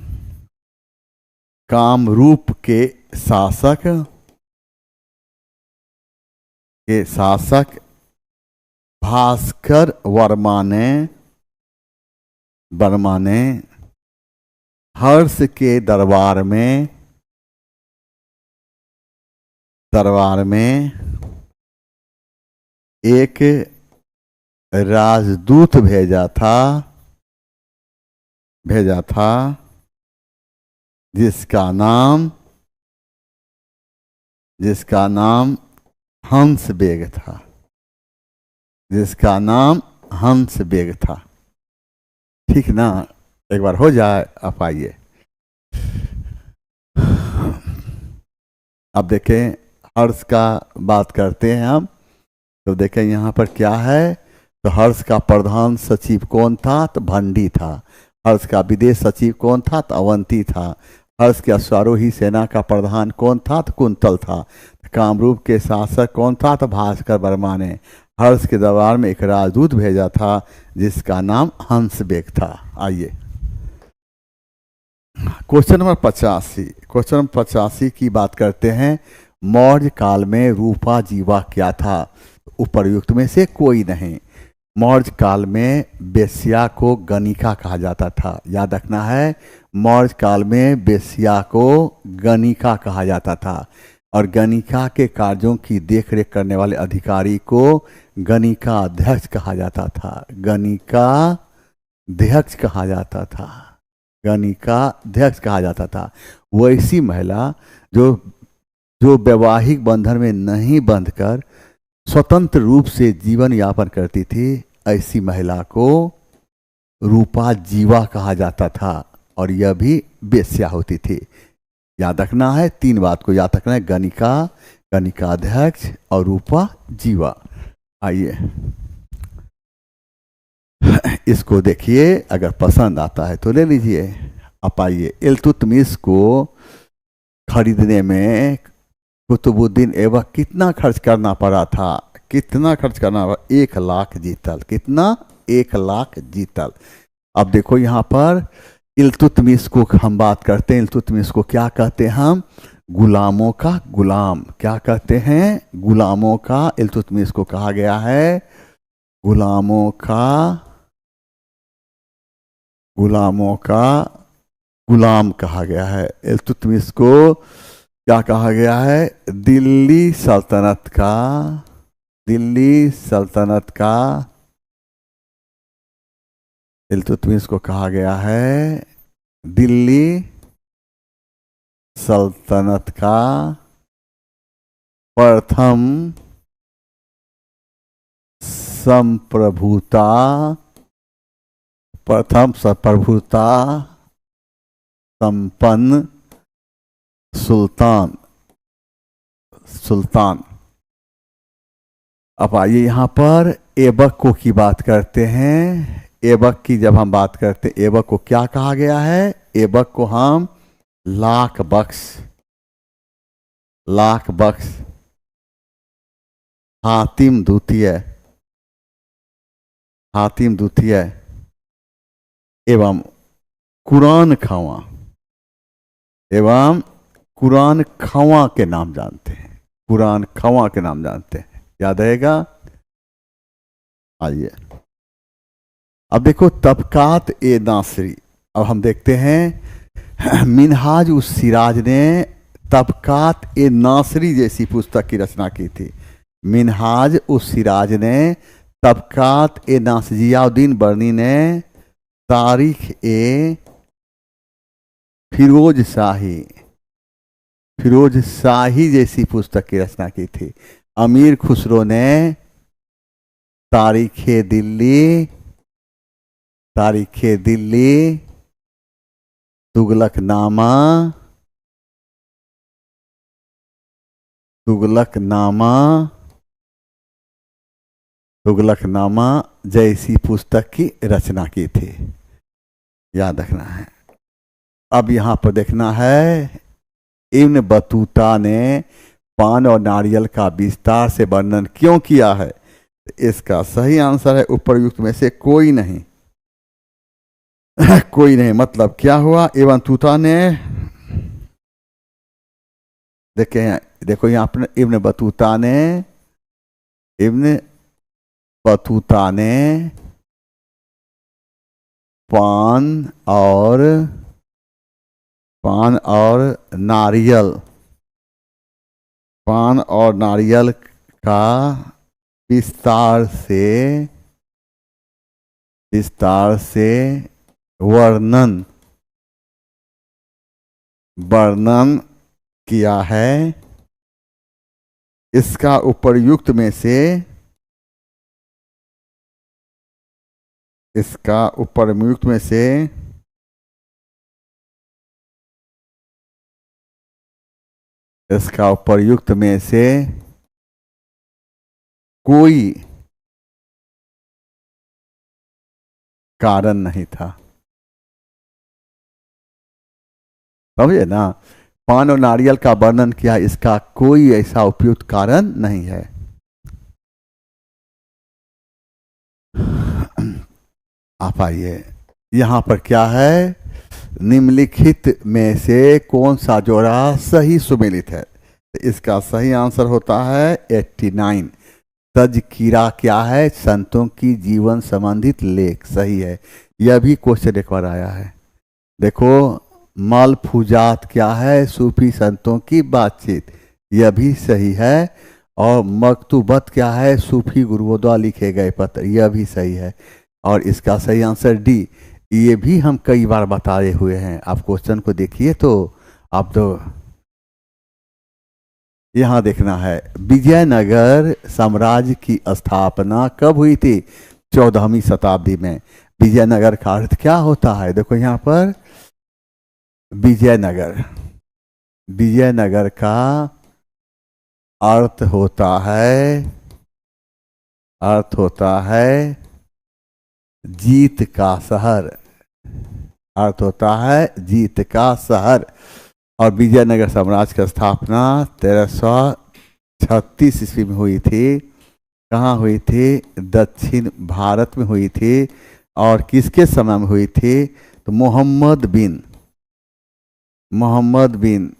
भास्कर वर्मा ने हर्ष के दरबार में एक राजदूत भेजा था जिसका नाम हंस बेग था। ठीक ना? एक बार हो जाए। आप आइए अब देखें हर्ष का बात करते हैं हम। तो देखें यहाँ पर क्या है? तो हर्ष का प्रधान सचिव कौन था? तो भंडी था। हर्ष का विदेश सचिव कौन था? तो अवंती था। हर्ष के अश्वारोही सेना का प्रधान कौन था? तो कुंतल था। कामरूप के शासक कौन था? तो भास्कर वर्मा ने हर्ष के दरबार में एक राजदूत भेजा था जिसका नाम हंस बेग था। आइए क्वेश्चन नंबर 85 की बात करते हैं। मौर्य काल में रूपा जीवा क्या था? उपर्युक्त में से कोई नहीं। मौर्य काल में बेश्या को गणिका कहा जाता था। याद रखना है, मौर्य काल में बेश्या को गणिका कहा जाता था। और गणिका के कार्यों की देखरेख करने वाले अधिकारी को गणिका अध्यक्ष कहा जाता था। वैसी महिला जो वैवाहिक बंधन में नहीं बंधकर स्वतंत्र रूप से जीवन यापन करती थी, ऐसी महिला को रूपा जीवा कहा जाता था। और यह भी बेश्या होती थी। याद रखना है, 3 बात को याद रखना है, गणिका, गणिकाध्यक्ष और रूपा जीवा। आइए इसको देखिए, अगर पसंद आता है तो ले लीजिए। आप आइए, इल्तुतमिश को खरीदने में कुतुबुद्दीन ऐबक कितना खर्च करना पड़ा था? कितना खर्च करना पड़ा? 1 लाख जीतल। कितना? 1 लाख जीतल। अब देखो यहाँ पर इल्तुतमिश को हम बात करते हैं, इल्तुतमिश को क्या कहते हैं हम? गुलामों का गुलाम। क्या कहते हैं? गुलामों का। इल्तुतमिश को कहा गया है गुलामों का गुलाम कहा गया है। इल्तुतमिश को क्या कहा गया है? दिल्ली सल्तनत का इल्तुतमिश को कहा गया है दिल्ली सल्तनत का प्रथम संप्रभुता संपन्न सुल्तान। अब आइए यहाँ पर ऐबक को की बात करते हैं। ऐबक की जब हम बात करते हैं, ऐबक को क्या कहा गया है? ऐबक को हम लाख बख्श हातिम द्वितीय एवं कुरान खवा के नाम जानते हैं। याद रहेगा? आइए अब देखो तबकात ए नासरी। अब हम देखते हैं मिनहाज उस सिराज ने तबकात ए नासरी जैसी पुस्तक की रचना की थी। मिनहाज उस सिराज ने तबकात ए नासरी, जियाउद्दीन बर्नी ने तारीख ए फिरोज शाही जैसी पुस्तक की रचना की थी। अमीर खुसरो ने तारीखे दिल्ली, तुगलकनामा जैसी पुस्तक की रचना की थी। याद रखना है। अब यहाँ पर देखना है इब्न बतूता ने पान और नारियल का विस्तार से वर्णन क्यों किया है? इसका सही आंसर है उपरयुक्त में से कोई नहीं। कोई नहीं मतलब क्या हुआ? इब्न बतूता ने, देखो यहाँ पर इब्न बतूता ने पान और नारियल का विस्तार से वर्णन किया है। इसका उपर्युक्त में से कोई कारण नहीं था। समझे ना? पान और नारियल का वर्णन किया, इसका कोई ऐसा उपयुक्त कारण नहीं है। आप आइए, यहाँ पर क्या है? निम्नलिखित में से कौन सा जोड़ा सही सुमेलित है? इसका सही आंसर होता है 89। तज़किरा क्या है? संतों की जीवन संबंधित लेख। सही है। यह भी क्वेश्चन एक बार आया है। देखो मलफूजात क्या है? सूफी संतों की बातचीत। यह भी सही है। और मकतूबत क्या है? सूफी गुरुओं द्वारा लिखे गए पत्र। यह भी सही है। और इसका सही आंसर डी। ये भी हम कई बार बताए हुए हैं। आप क्वेश्चन को देखिए तो आप तो यहाँ देखना है। विजयनगर साम्राज्य की स्थापना कब हुई थी? 14वीं शताब्दी में। विजयनगर का अर्थ क्या होता है? देखो यहाँ पर विजयनगर विजयनगर का अर्थ होता है, अर्थ होता है जीत का शहर। अर्थ होता है जीत का शहर। और विजयनगर साम्राज्य की स्थापना 1336 ईस्वी में हुई थी। कहाँ हुई थी? दक्षिण भारत में हुई थी। और किसके समय में हुई थी? तो मोहम्मद बिन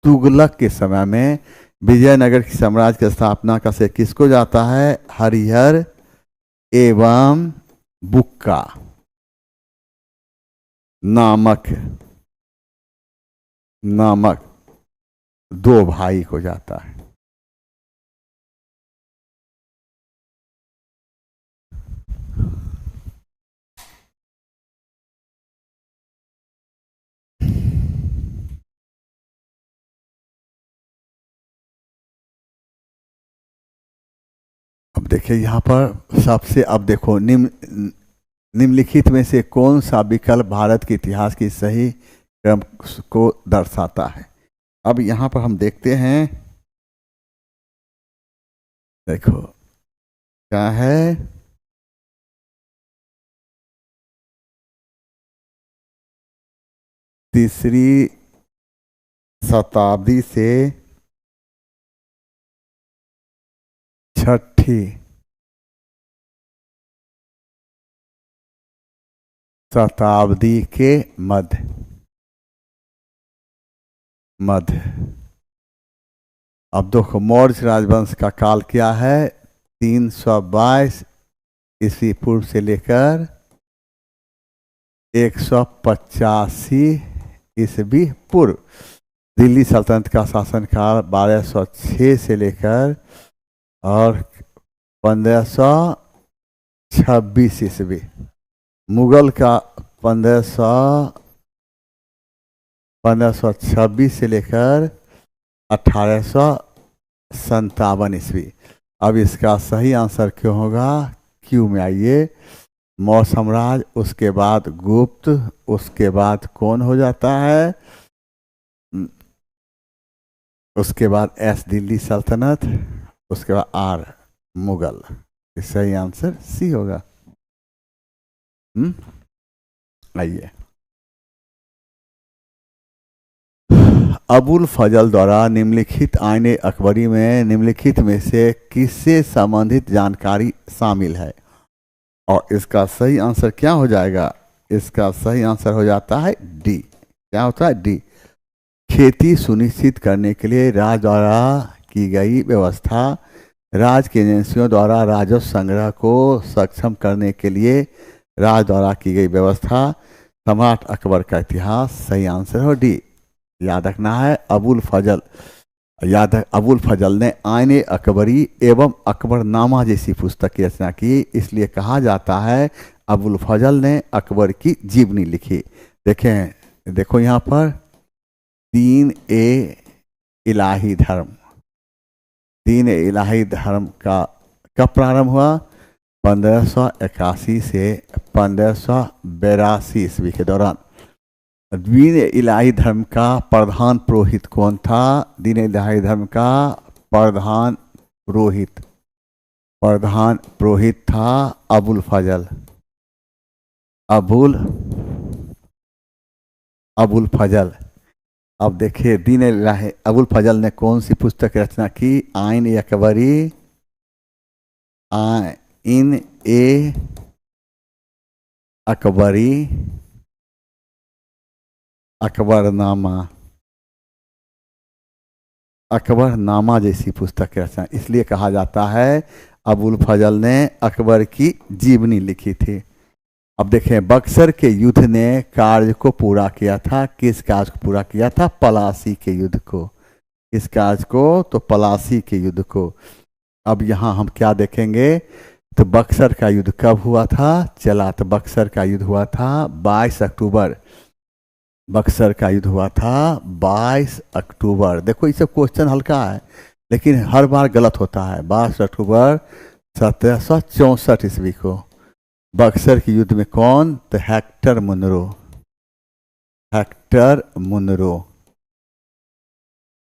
तुगलक के समय में विजयनगर की साम्राज्य की स्थापना का श्रेय किसको जाता है? हरिहर एवं बुक्का नामक दो भाई को जाता है। अब देखिए यहाँ पर सबसे, अब देखो निम्नलिखित में से कौन सा विकल्प भारत के इतिहास की सही क्रम को दर्शाता है? अब यहाँ पर हम देखते हैं, देखो क्या है, तीसरी शताब्दी से छठी शताब्दी के मध्य। अब देखो मौर्य राजवंश का काल क्या है? 322 ईस्वी पूर्व से लेकर 185 ईस्वी पूर्व। दिल्ली सल्तनत का शासनकाल 1206 से लेकर और 1526 ईस्वी। मुगल का 1526 से लेकर 1857 ईस्वी। अब इसका सही आंसर क्यों होगा? क्यों में आइए, मौर्य साम्राज्य, उसके बाद गुप्त, उसके बाद कौन हो जाता है? उसके बाद दिल्ली सल्तनत, उसके बाद मुगल। सही आंसर सी होगा। आइए, अबुल फजल द्वारा निम्नलिखित आईने अकबरी में निम्नलिखित में से किससे संबंधित जानकारी शामिल है? और इसका सही आंसर क्या हो जाएगा? इसका सही आंसर हो जाता है डी। क्या होता है? डी। खेती सुनिश्चित करने के लिए राज्य द्वारा की गई व्यवस्था, राज्य की एजेंसियों द्वारा राजस्व संग्रह को सक्षम करने के लिए राज्य द्वारा की गई व्यवस्था, सम्राट अकबर का इतिहास। सही आंसर हो डी। याद रखना है, अबुल फजल ने आईने अकबरी एवं अकबरनामा जैसी पुस्तक की रचना की, इसलिए कहा जाता है अबुल फजल ने अकबर की जीवनी लिखी। देखें, देखो यहाँ पर 3 इलाही धर्म, 3 इलाही धर्म का कब प्रारंभ हुआ? 1581 से 1582 ईस्वी के दौरान। दीन इलाही धर्म का प्रधान पुरोहित कौन था? दीन इलाही धर्म का प्रधान पुरोहित था अबुल फजल। अब देखिए, दीन इलाही अबुल फजल ने कौन सी पुस्तक रचना की? आइन ए अकबरी, अकबरनामा जैसी पुस्तक की रचना। इसलिए कहा जाता है अबुल फजल ने अकबर की जीवनी लिखी थी। अब देखें, बक्सर के युद्ध ने कार्य को पूरा किया था। किस कार्य को पूरा किया था? पलासी के युद्ध को। किस कार्य को? तो पलासी के युद्ध को। अब यहाँ हम क्या देखेंगे? तो बक्सर का युद्ध कब हुआ था? चला, तो बक्सर का युद्ध हुआ था 22 अक्टूबर। बक्सर का युद्ध हुआ था 22 अक्टूबर। देखो, ये सब क्वेश्चन हल्का है लेकिन हर बार गलत होता है। 22 अक्टूबर 1764 ईस्वी को। बक्सर के युद्ध में कौन? तो हेक्टर मुनरो।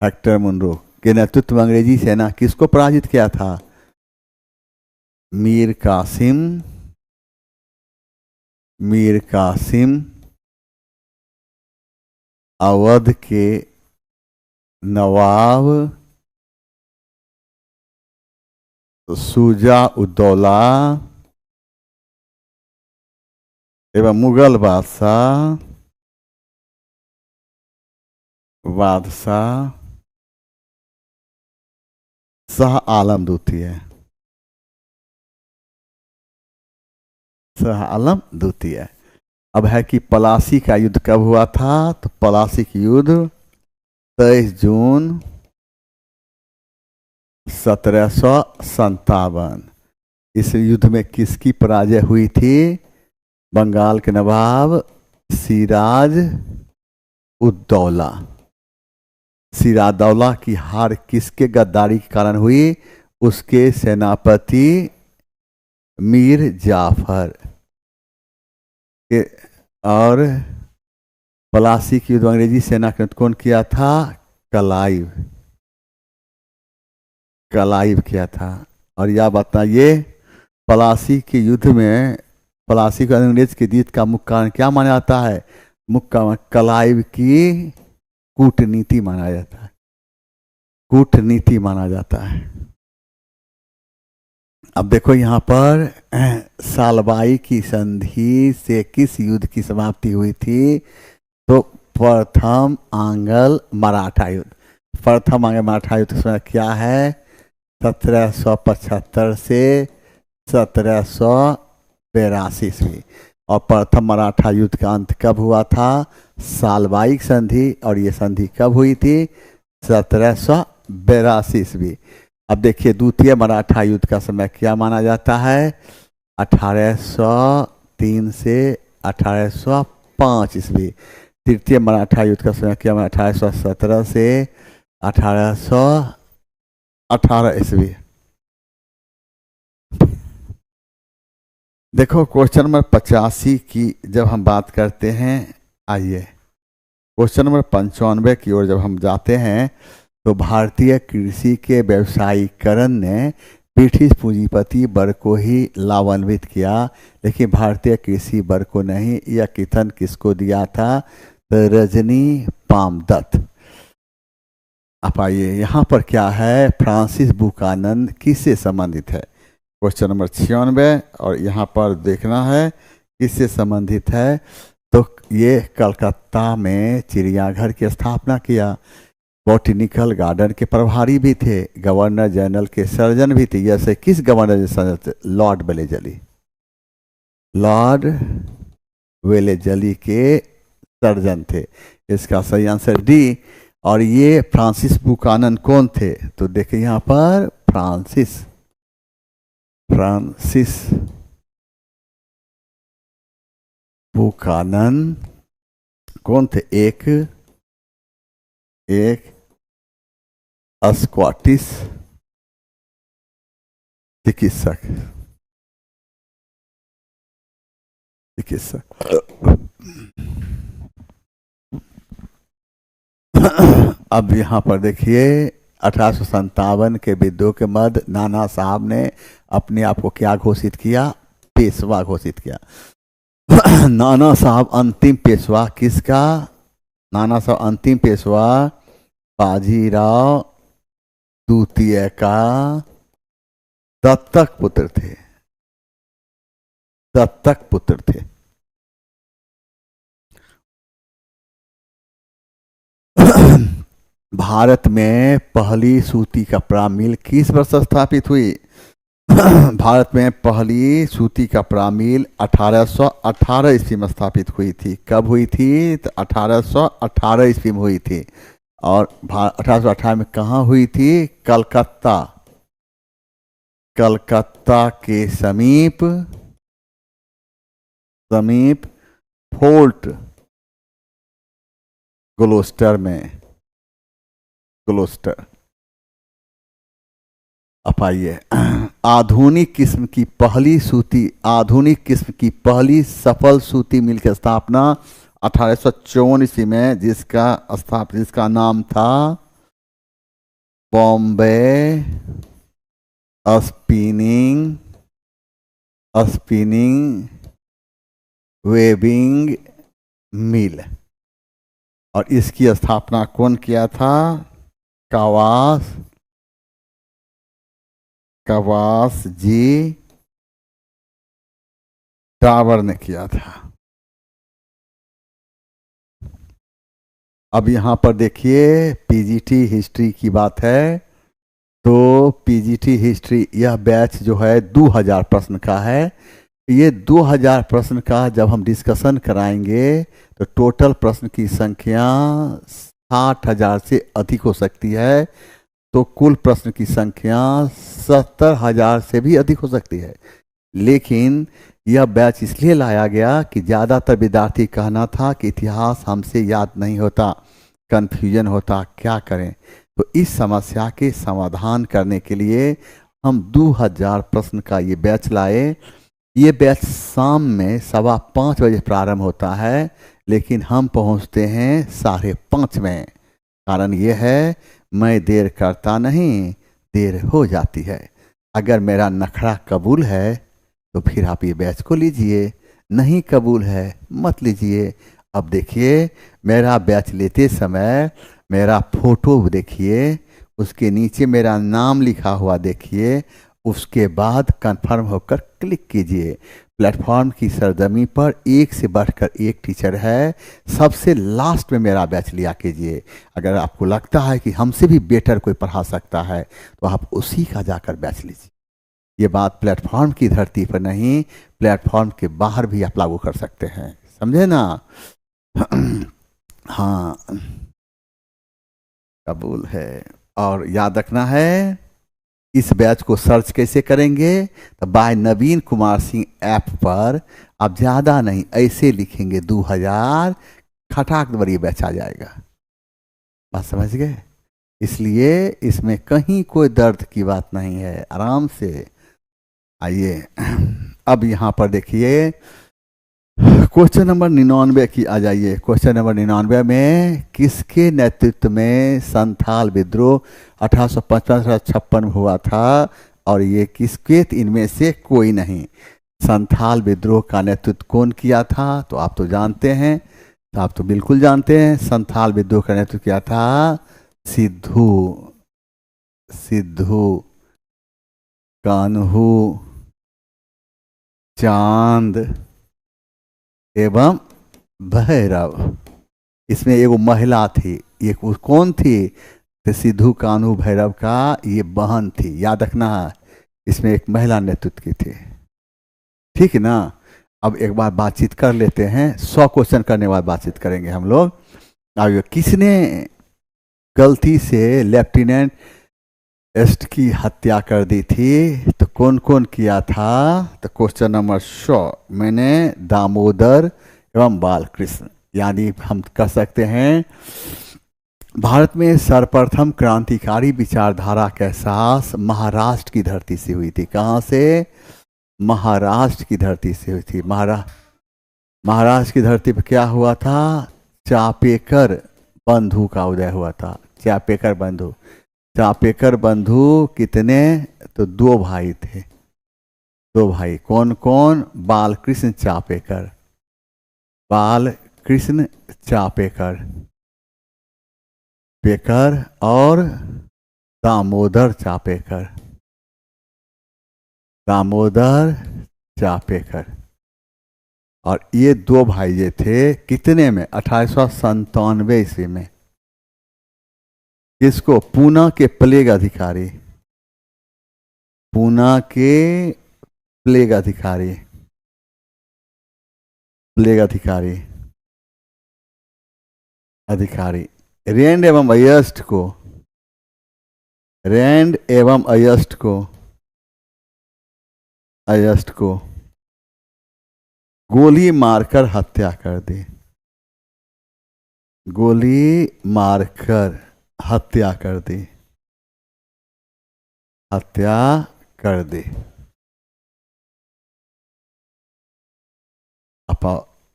हेक्टर मुनरो के नेतृत्व में अंग्रेजी सेना किसको पराजित किया था? मीर कासिम अवध के नवाब शुजा उद्दौला एवं मुगल बादशाह शाह आलम द्वितीय अब है कि पलासी का युद्ध कब हुआ था? तो पलासी की युद्ध 23 जून 1757। इस युद्ध में किसकी पराजय हुई थी? बंगाल के नवाब सिराज उद्दौला की हार किसके गद्दारी के कारण हुई? उसके सेनापति मीर जाफर और पलासी की युद्ध अंग्रेजी सेना के कौन किया था? क्लाइव किया था। और यह बताइए पलासी के युद्ध में पलासी को अंग्रेज की जीत का मुख्य कारण क्या माना जाता है? मुख्य कारण क्लाइव की कूटनीति माना जाता है। अब देखो यहाँ पर सालबाई की संधि से किस युद्ध की समाप्ति हुई थी? तो प्रथम आंग्ल मराठा युद्ध। प्रथम आंग्ल मराठा युद्ध का समय क्या है? 1775 से 1782 ईस्वी। और प्रथम मराठा युद्ध का अंत कब हुआ था? सालबाई संधि। और ये संधि कब हुई थी? 1782 ईस्वी। अब देखिए द्वितीय मराठा युद्ध का समय क्या माना जाता है? 1803 से 1805 ईस्वी। तृतीय मराठा युद्ध का समय क्या माना? 1817 से 1818 ईस्वी। देखो क्वेश्चन नंबर 85 की जब हम बात करते हैं, आइए क्वेश्चन नंबर 95 की ओर जब हम जाते हैं, तो भारतीय कृषि के व्यवसायीकरण ने ब्रिटिश पूंजीपति वर्ग को ही लाभान्वित किया, लेकिन भारतीय कृषि वर्ग को नहीं। यह कथन किसको दिया था? तो रजनी पामदत्त। आप आइए यहाँ पर क्या है? फ्रांसिस बुकानन किससे संबंधित है? Question number 96। और यहाँ पर देखना है किससे संबंधित है। तो ये कलकत्ता में चिड़ियाघर की स्थापना किया, बॉटनिकल गार्डन के प्रभारी भी थे, गवर्नर जनरल के सर्जन भी थे। जैसे किस गवर्नर जनरल? लॉर्ड वेलेजली के सर्जन थे। इसका सही आंसर डी। और ये फ्रांसिस बुकानन कौन थे? तो देखिए यहाँ पर फ्रांसिस बुकानन कौन थे? एक स्कॉटिश चिकित्सक। अब यहाँ पर देखिए 1857 के विद्रोह के मध्य नाना साहब ने अपने आप को क्या घोषित किया? पेशवा घोषित किया। नाना साहब अंतिम पेशवा किसका? नाना साहब अंतिम पेशवा बाजीराव द्वितीय का दत्तक पुत्र थे। भारत में पहली सूती कपड़ा मिल किस वर्ष स्थापित हुई? भारत में पहली सूती कपड़ा मिल 1818 ईस्वी में स्थापित हुई थी। कब हुई थी? तो 1818 ईस्वी में हुई थी। और 1818 में कहाँ हुई थी? कलकत्ता के समीप फोर्ट ग्लोस्टर में। अब आइए आधुनिक किस्म की पहली सफल सूती मिल की स्थापना 1854 ईस्वी में जिसका नाम था बॉम्बे स्पिनिंग वेविंग मिल। और इसकी स्थापना कौन किया था? कवास जी टावर ने किया था। अब यहाँ पर देखिए पीजीटी हिस्ट्री की बात है। तो पीजीटी हिस्ट्री यह बैच जो है 2000 प्रश्न का है। ये 2000 प्रश्न का जब हम डिस्कशन कराएंगे तो टोटल प्रश्न की संख्या 60,000 से अधिक हो सकती है। तो कुल प्रश्न की संख्या 70,000 से भी अधिक हो सकती है। लेकिन यह बैच इसलिए लाया गया कि ज़्यादातर विद्यार्थी कहना था कि इतिहास हमसे याद नहीं होता, कन्फ्यूजन होता, क्या करें। तो इस समस्या के समाधान करने के लिए हम 2000 प्रश्न का ये बैच लाए। ये बैच शाम में 5:15 प्रारंभ होता है, लेकिन हम पहुंचते हैं 5:30 में। कारण ये है मैं देर करता नहीं, देर हो जाती है। अगर मेरा नखरा कबूल है तो फिर आप ये बैच को लीजिए, नहीं कबूल है मत लीजिए। अब देखिए मेरा बैच लेते समय मेरा फोटो देखिए, उसके नीचे मेरा नाम लिखा हुआ देखिए, उसके बाद कंफर्म होकर क्लिक कीजिए। प्लेटफॉर्म की सरजमी पर एक से बढ़कर एक टीचर है, सबसे लास्ट में मेरा बैच लिया कीजिए। अगर आपको लगता है कि हमसे भी बेटर कोई पढ़ा सकता है तो आप उसी का जाकर बैच लीजिए। ये बात प्लेटफॉर्म की धरती पर नहीं, प्लेटफॉर्म के बाहर भी आप लागू कर सकते हैं, समझे ना? हाँ कबूल है। और याद रखना है इस बैच को सर्च कैसे करेंगे? तो बाय नवीन कुमार सिंह ऐप पर आप ज़्यादा नहीं ऐसे लिखेंगे 2000, खटाक बड़ी बैच आ जाएगा। बात समझ गए? इसलिए इसमें कहीं कोई दर्द की बात नहीं है, आराम से आइए। अब यहाँ पर देखिए क्वेश्चन नंबर 99 की आ जाइए। क्वेश्चन नंबर 99 में किसके नेतृत्व में संथाल विद्रोह 1855-56 हुआ था? और ये किसके? इनमें से कोई नहीं। संथाल विद्रोह का नेतृत्व कौन किया था? तो आप तो जानते हैं, तो आप तो बिल्कुल जानते हैं। संथाल विद्रोह का नेतृत्व किया था सिद्धू कान्हू चांद एवं भैरव। इसमें एगो महिला थी, ये कौन थी? तो सिद्धू कान्हू भैरव का ये बहन थी, याद रखना है। इसमें एक महिला नेतृत्व की थी, ठीक है ना? अब एक बार बातचीत कर लेते हैं, 100 क्वेश्चन करने के बाद बातचीत करेंगे हम लोग। अब किसने गलती से लेफ्टिनेंट एस्ट की हत्या कर दी थी? तो कौन कौन किया था? तो क्वेश्चन नंबर 100 मैंने दामोदर एवं बालकृष्ण। यानी हम कर सकते हैं भारत में सर्वप्रथम क्रांतिकारी विचारधारा का एहसास महाराष्ट्र की धरती से हुई थी। कहाँ से? महाराष्ट्र की धरती से हुई थी। महाराष्ट्र की धरती पर क्या हुआ था? चापेकर बंधु का उदय हुआ था। चापेकर बंधु कितने? तो 2 भाई थे। 2 भाई कौन कौन? बालकृष्ण चापेकर और दामोदर चापेकर। और ये 2 भाई ये थे कितने में? 1897 ईस्वी में। किसको? पूना के प्लेग अधिकारी रेंड एवं अयस्ट को गोली मारकर हत्या कर दी।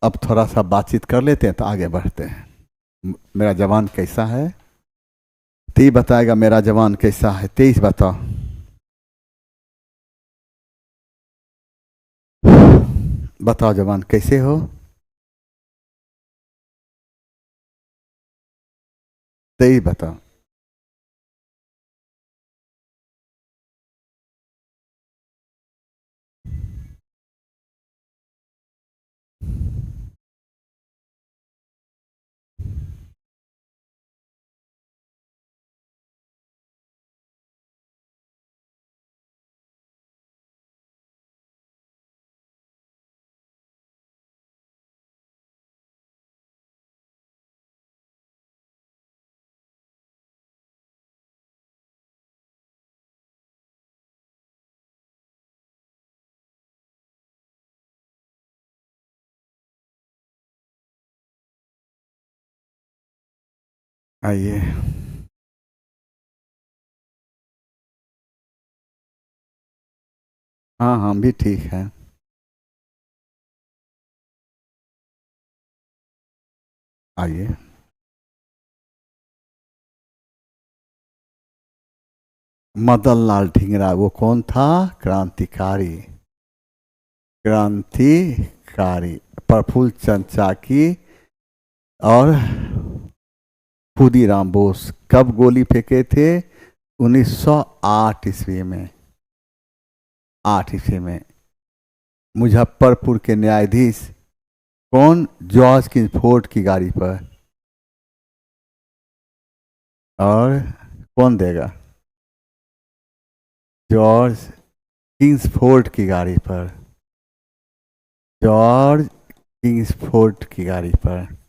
अब थोड़ा सा बातचीत कर लेते हैं तो आगे बढ़ते हैं। मेरा जवान कैसा है? तेईस बताएगा मेरा जवान कैसा है। 23 बताओ। बताओ जवान कैसे हो। 23 बताओ। आइए। हाँ हम भी ठीक है। आइए। मदन लाल ढींगरा वो कौन था? क्रांतिकारी। क्रांतिकारी। प्रफुल्ल चंद्र चाकी और खुदीराम बोस कब गोली फेंके थे? 1908 ईस्वी में। 8 ईस्वी में। मुजफ्फरपुर के न्यायाधीश कौन? जॉर्ज किंग्सफोर्ड की गाड़ी पर। और कौन देगा? जॉर्ज किंग्सफोर्ड की गाड़ी पर। जॉर्ज किंग्सफोर्ड की गाड़ी पर।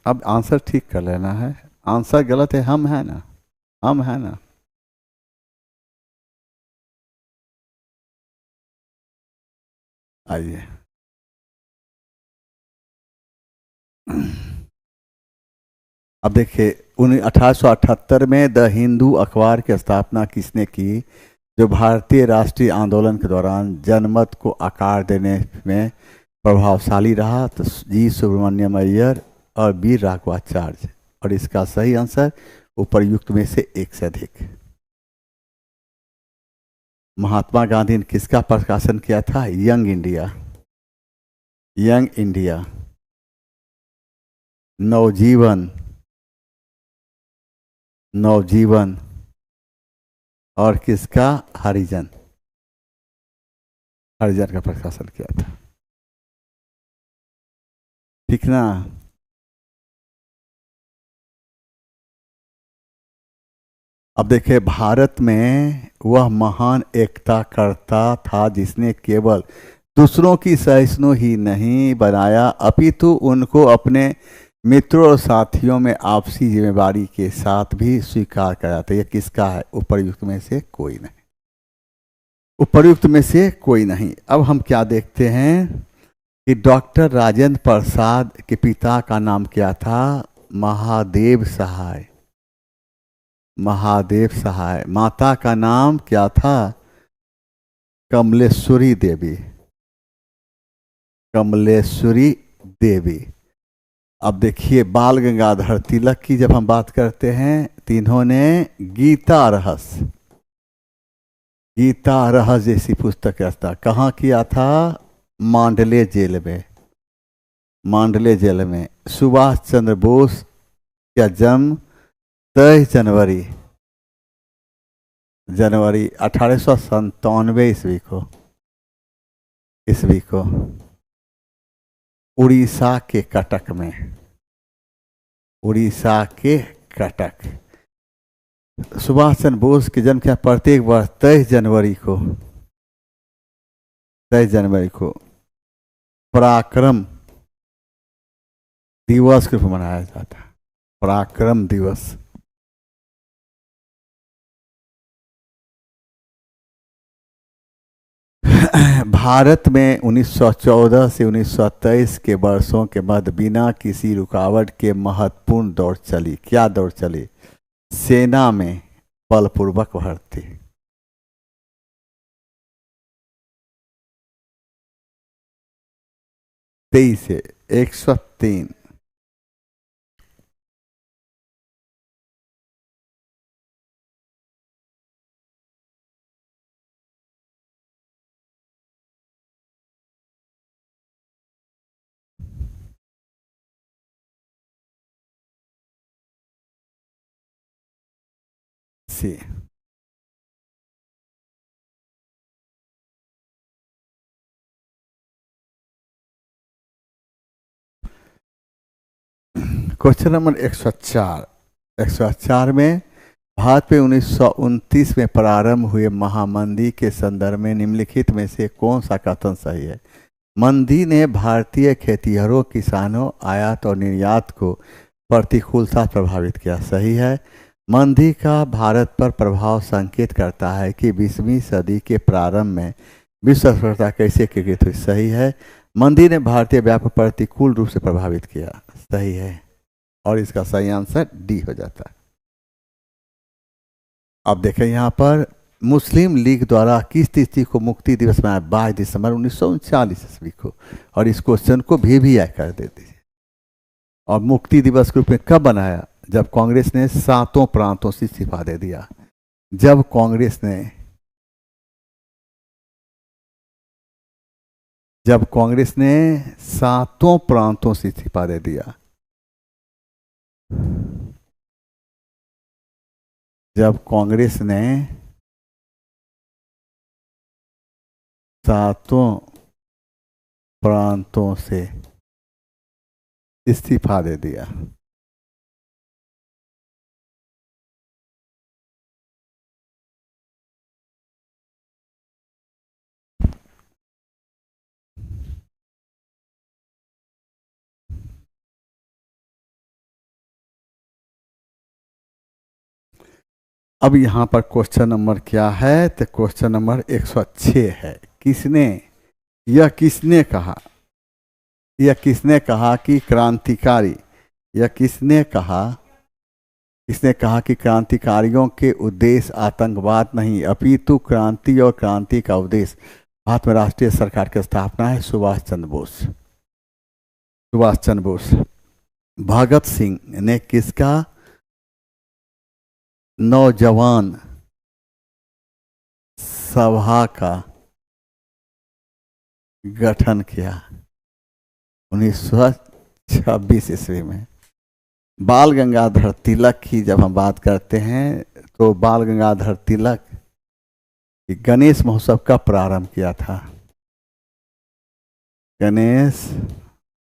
अब आंसर ठीक कर लेना है। आंसर गलत है, हम है ना। हम है ना। आइए। अब देखिए 1878 में द हिंदू अखबार की स्थापना किसने की, जो भारतीय राष्ट्रीय आंदोलन के दौरान जनमत को आकार देने में प्रभावशाली रहा? तो जी सुब्रमण्यम अय्यर और बी राघवाचार्य। और इसका सही आंसर उपर्युक्त में से एक से अधिक। महात्मा गांधी ने किसका प्रकाशन किया था? Young India. Young India. Navjivan. Navjivan. और किसका? हरिजन। हरिजन का प्रकाशन किया था। ठीक ना। अब देखिए भारत में वह महान एकता करता था जिसने केवल दूसरों की सहिष्णु ही नहीं बनाया अपितु उनको अपने मित्रों और साथियों में आपसी जिम्मेदारी के साथ भी स्वीकार करा था। यह किसका है? उपर्युक्त में से कोई नहीं। उपर्युक्त में से कोई नहीं। अब हम क्या देखते हैं कि डॉक्टर राजेंद्र प्रसाद के पिता का नाम क्या था? महादेव सहाय। महादेव सहाय। माता का नाम क्या था? कमलेश्वरी देवी। कमलेश्वरी देवी। अब देखिए बाल गंगाधर तिलक की जब हम बात करते हैं तो इन्होंने गीता रहस्य, गीता रहस्य जैसी पुस्तक रचना कहाँ किया था? मांडले जेल में। मांडले जेल में। सुभाष चंद्र बोस का जन्म 23 जनवरी जनवरी 1897 ईस्वी को उड़ीसा के कटक में। उड़ीसा के कटक। सुभाष चंद्र बोस के जन्म का प्रत्येक वर्ष 23 जनवरी को, 23 जनवरी को पराक्रम दिवस के रूप में मनाया जाता है। पराक्रम दिवस। भारत में 1914 से 1923 के वर्षों के बाद बिना किसी रुकावट के महत्वपूर्ण दौड़ चली। क्या दौड़ चली? सेना में बलपूर्वक भर्ती। 23 से 103। सी क्वेश्चन नंबर 104। 104 में भारत में 1929 में प्रारंभ हुए महामंदी के संदर्भ में निम्नलिखित में से कौन सा कथन सही है? मंदी ने भारतीय खेतिहरों, किसानों, आयात और निर्यात को प्रतिकूलता प्रभावित किया। सही है। मंदी का भारत पर प्रभाव संकेत करता है कि 20वीं सदी के प्रारंभ में विश्व अर्थव्यवस्था कैसे एकीकृत हुई। सही है। मंदी ने भारतीय व्यापार पर प्रतिकूल रूप से प्रभावित किया। सही है, और इसका सही आंसर डी हो जाता है। अब देखें यहाँ पर मुस्लिम लीग द्वारा किस तिथि को मुक्ति दिवस मनाया? 22 दिसंबर 1939 ईस्वी को। और इस क्वेश्चन को भी ऐड कर देते हैं। और मुक्ति दिवस के रूप में कब बनाया? जब कांग्रेस ने 7 प्रांतों से इस्तीफा दे दिया। जब कांग्रेस ने 7 प्रांतों से इस्तीफा दे दिया। जब कांग्रेस ने 7 प्रांतों से इस्तीफा दे दिया। अब यहाँ पर क्वेश्चन नंबर क्या है? तो क्वेश्चन नंबर 106 है। किसने कहा कि क्रांतिकारी, किसने कहा कि क्रांतिकारियों के उद्देश्य आतंकवाद नहीं अपितु क्रांति और क्रांति का उद्देश्य भारत में राष्ट्रीय सरकार की स्थापना है? सुभाष चंद्र बोस। भगत सिंह ने किसका नौजवान सभा का गठन किया 1926 ईस्वी में? बाल गंगाधर तिलक की जब हम बात करते हैं तो बाल गंगाधर तिलक गणेश महोत्सव का प्रारंभ किया था। गणेश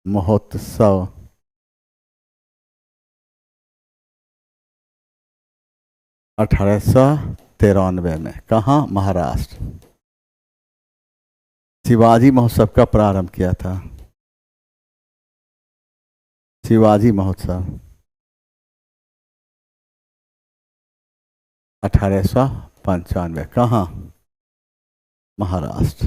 महोत्सव 1893 में। कहाँ? महाराष्ट्र। शिवाजी महोत्सव का प्रारंभ किया था। शिवाजी महोत्सव 1895। कहाँ? महाराष्ट्र।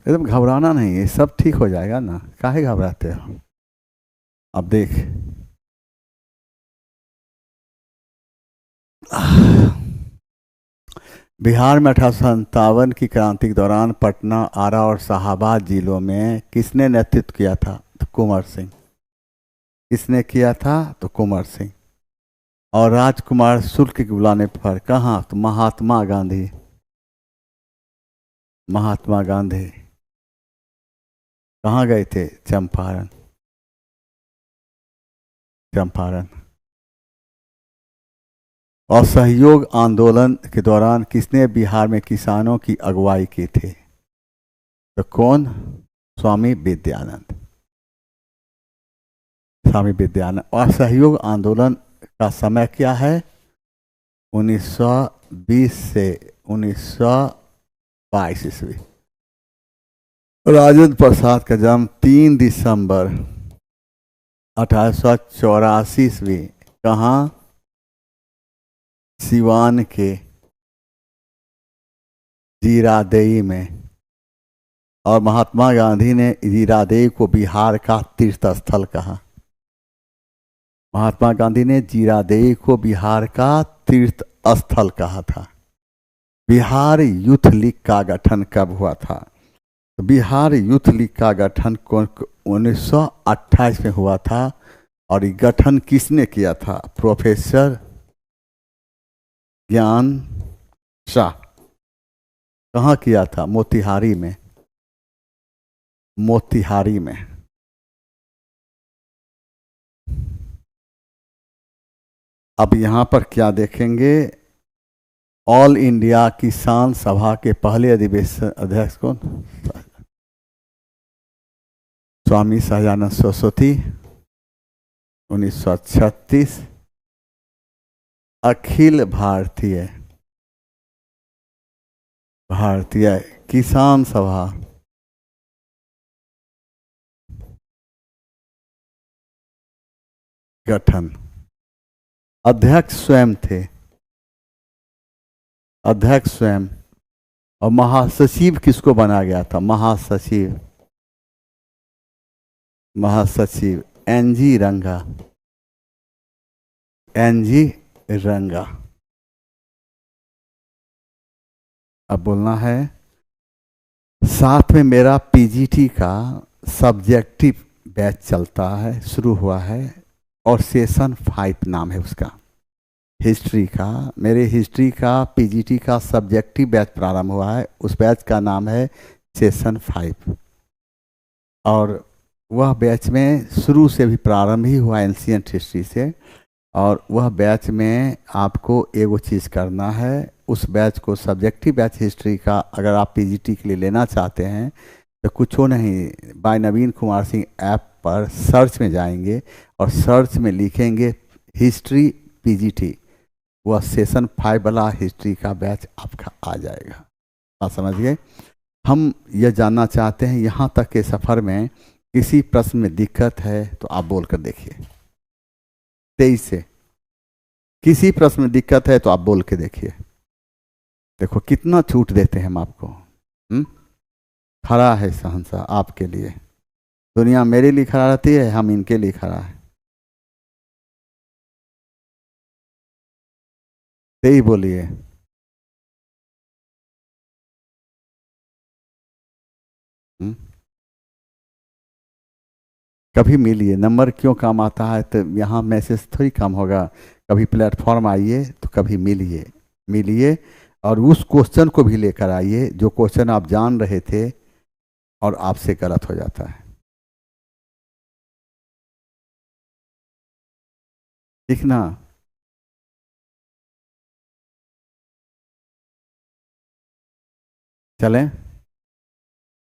एकदम घबराना नहीं है, सब ठीक हो जाएगा ना, काहे घबराते हो? अब देख, बिहार में 1857 की क्रांति के दौरान पटना, आरा और शाहाबाद जिलों में किसने नेतृत्व किया था? तो कुंवर सिंह। किसने किया था? तो कुंवर सिंह। और राजकुमार शुक्ल के बुलाने पर कहाँ? तो महात्मा गांधी कहाँ गए थे? चंपारण। असहयोग आंदोलन के दौरान किसने बिहार में किसानों की अगुवाई की थी? तो कौन? स्वामी विद्यानंद। असहयोग आंदोलन का समय क्या है? 1920 से 1922 ईस्वी। राजेंद्र प्रसाद का जन्म 3 दिसंबर 1884 ईस्वी। कहाँ? सिवान के जीरादेई में। और महात्मा गांधी ने जीरादेई को बिहार का तीर्थ स्थल कहा। महात्मा गांधी ने जीरादेई को बिहार का तीर्थ स्थल कहा था। बिहार यूथ लीग का गठन कब हुआ था? बिहार यूथ लीग का गठन 1928 में हुआ था। और ये गठन किसने किया था? प्रोफेसर ज्ञान शाह। कहाँ किया था? मोतिहारी में। मोतिहारी में। अब यहाँ पर क्या देखेंगे? ऑल इंडिया किसान सभा के पहले अधिवेशन अध्यक्ष कौन? स्वामी सहजानंद सरस्वती। 1936। अखिल भारतीय भारतीय किसान सभा गठन। अध्यक्ष स्वयं थे, अध्यक्ष स्वयं। और महासचिव किसको बना गया था? महासचिव, महासचिव एनजी रंगा। एनजी रंगा। अब बोलना है, साथ में मेरा पीजीटी का सब्जेक्टिव बैच चलता है, शुरू हुआ है, और सेशन 5 नाम है उसका। हिस्ट्री का, मेरे हिस्ट्री का पीजीटी का सब्जेक्टिव बैच प्रारंभ हुआ है, उस बैच का नाम है सेशन 5। और वह बैच में शुरू से भी प्रारंभ ही हुआ एंशिएंट हिस्ट्री से। और वह बैच में आपको एगो चीज़ करना है, उस बैच को, सब्जेक्टिव बैच हिस्ट्री का, अगर आप पीजीटी के लिए लेना चाहते हैं तो कुछ नहीं, बाय नवीन कुमार सिंह ऐप पर सर्च में जाएंगे और सर्च में लिखेंगे हिस्ट्री पीजीटी, वह सेशन 5 वाला हिस्ट्री का बैच आपका आ जाएगा। आप समझ गए? हम यह जानना चाहते हैं, यहाँ तक के सफ़र में किसी प्रश्न में दिक्कत है तो आप बोल कर देखिए। 23 से किसी प्रश्न में दिक्कत है तो आप बोल के देखिए। देखो कितना छूट देते हैं हम आपको। खड़ा है सहनसा आपके लिए, दुनिया मेरे लिए खड़ा रहती है, हम इनके लिए खड़ा है। यही बोलिए। कभी मिलिए, नंबर क्यों काम आता है तो यहाँ मैसेज थोड़ी काम होगा। कभी प्लेटफॉर्म आइए तो कभी मिलिए, मिलिए और उस क्वेश्चन को भी लेकर आइए जो क्वेश्चन आप जान रहे थे और आपसे गलत हो जाता है। ठीक ना? चलें।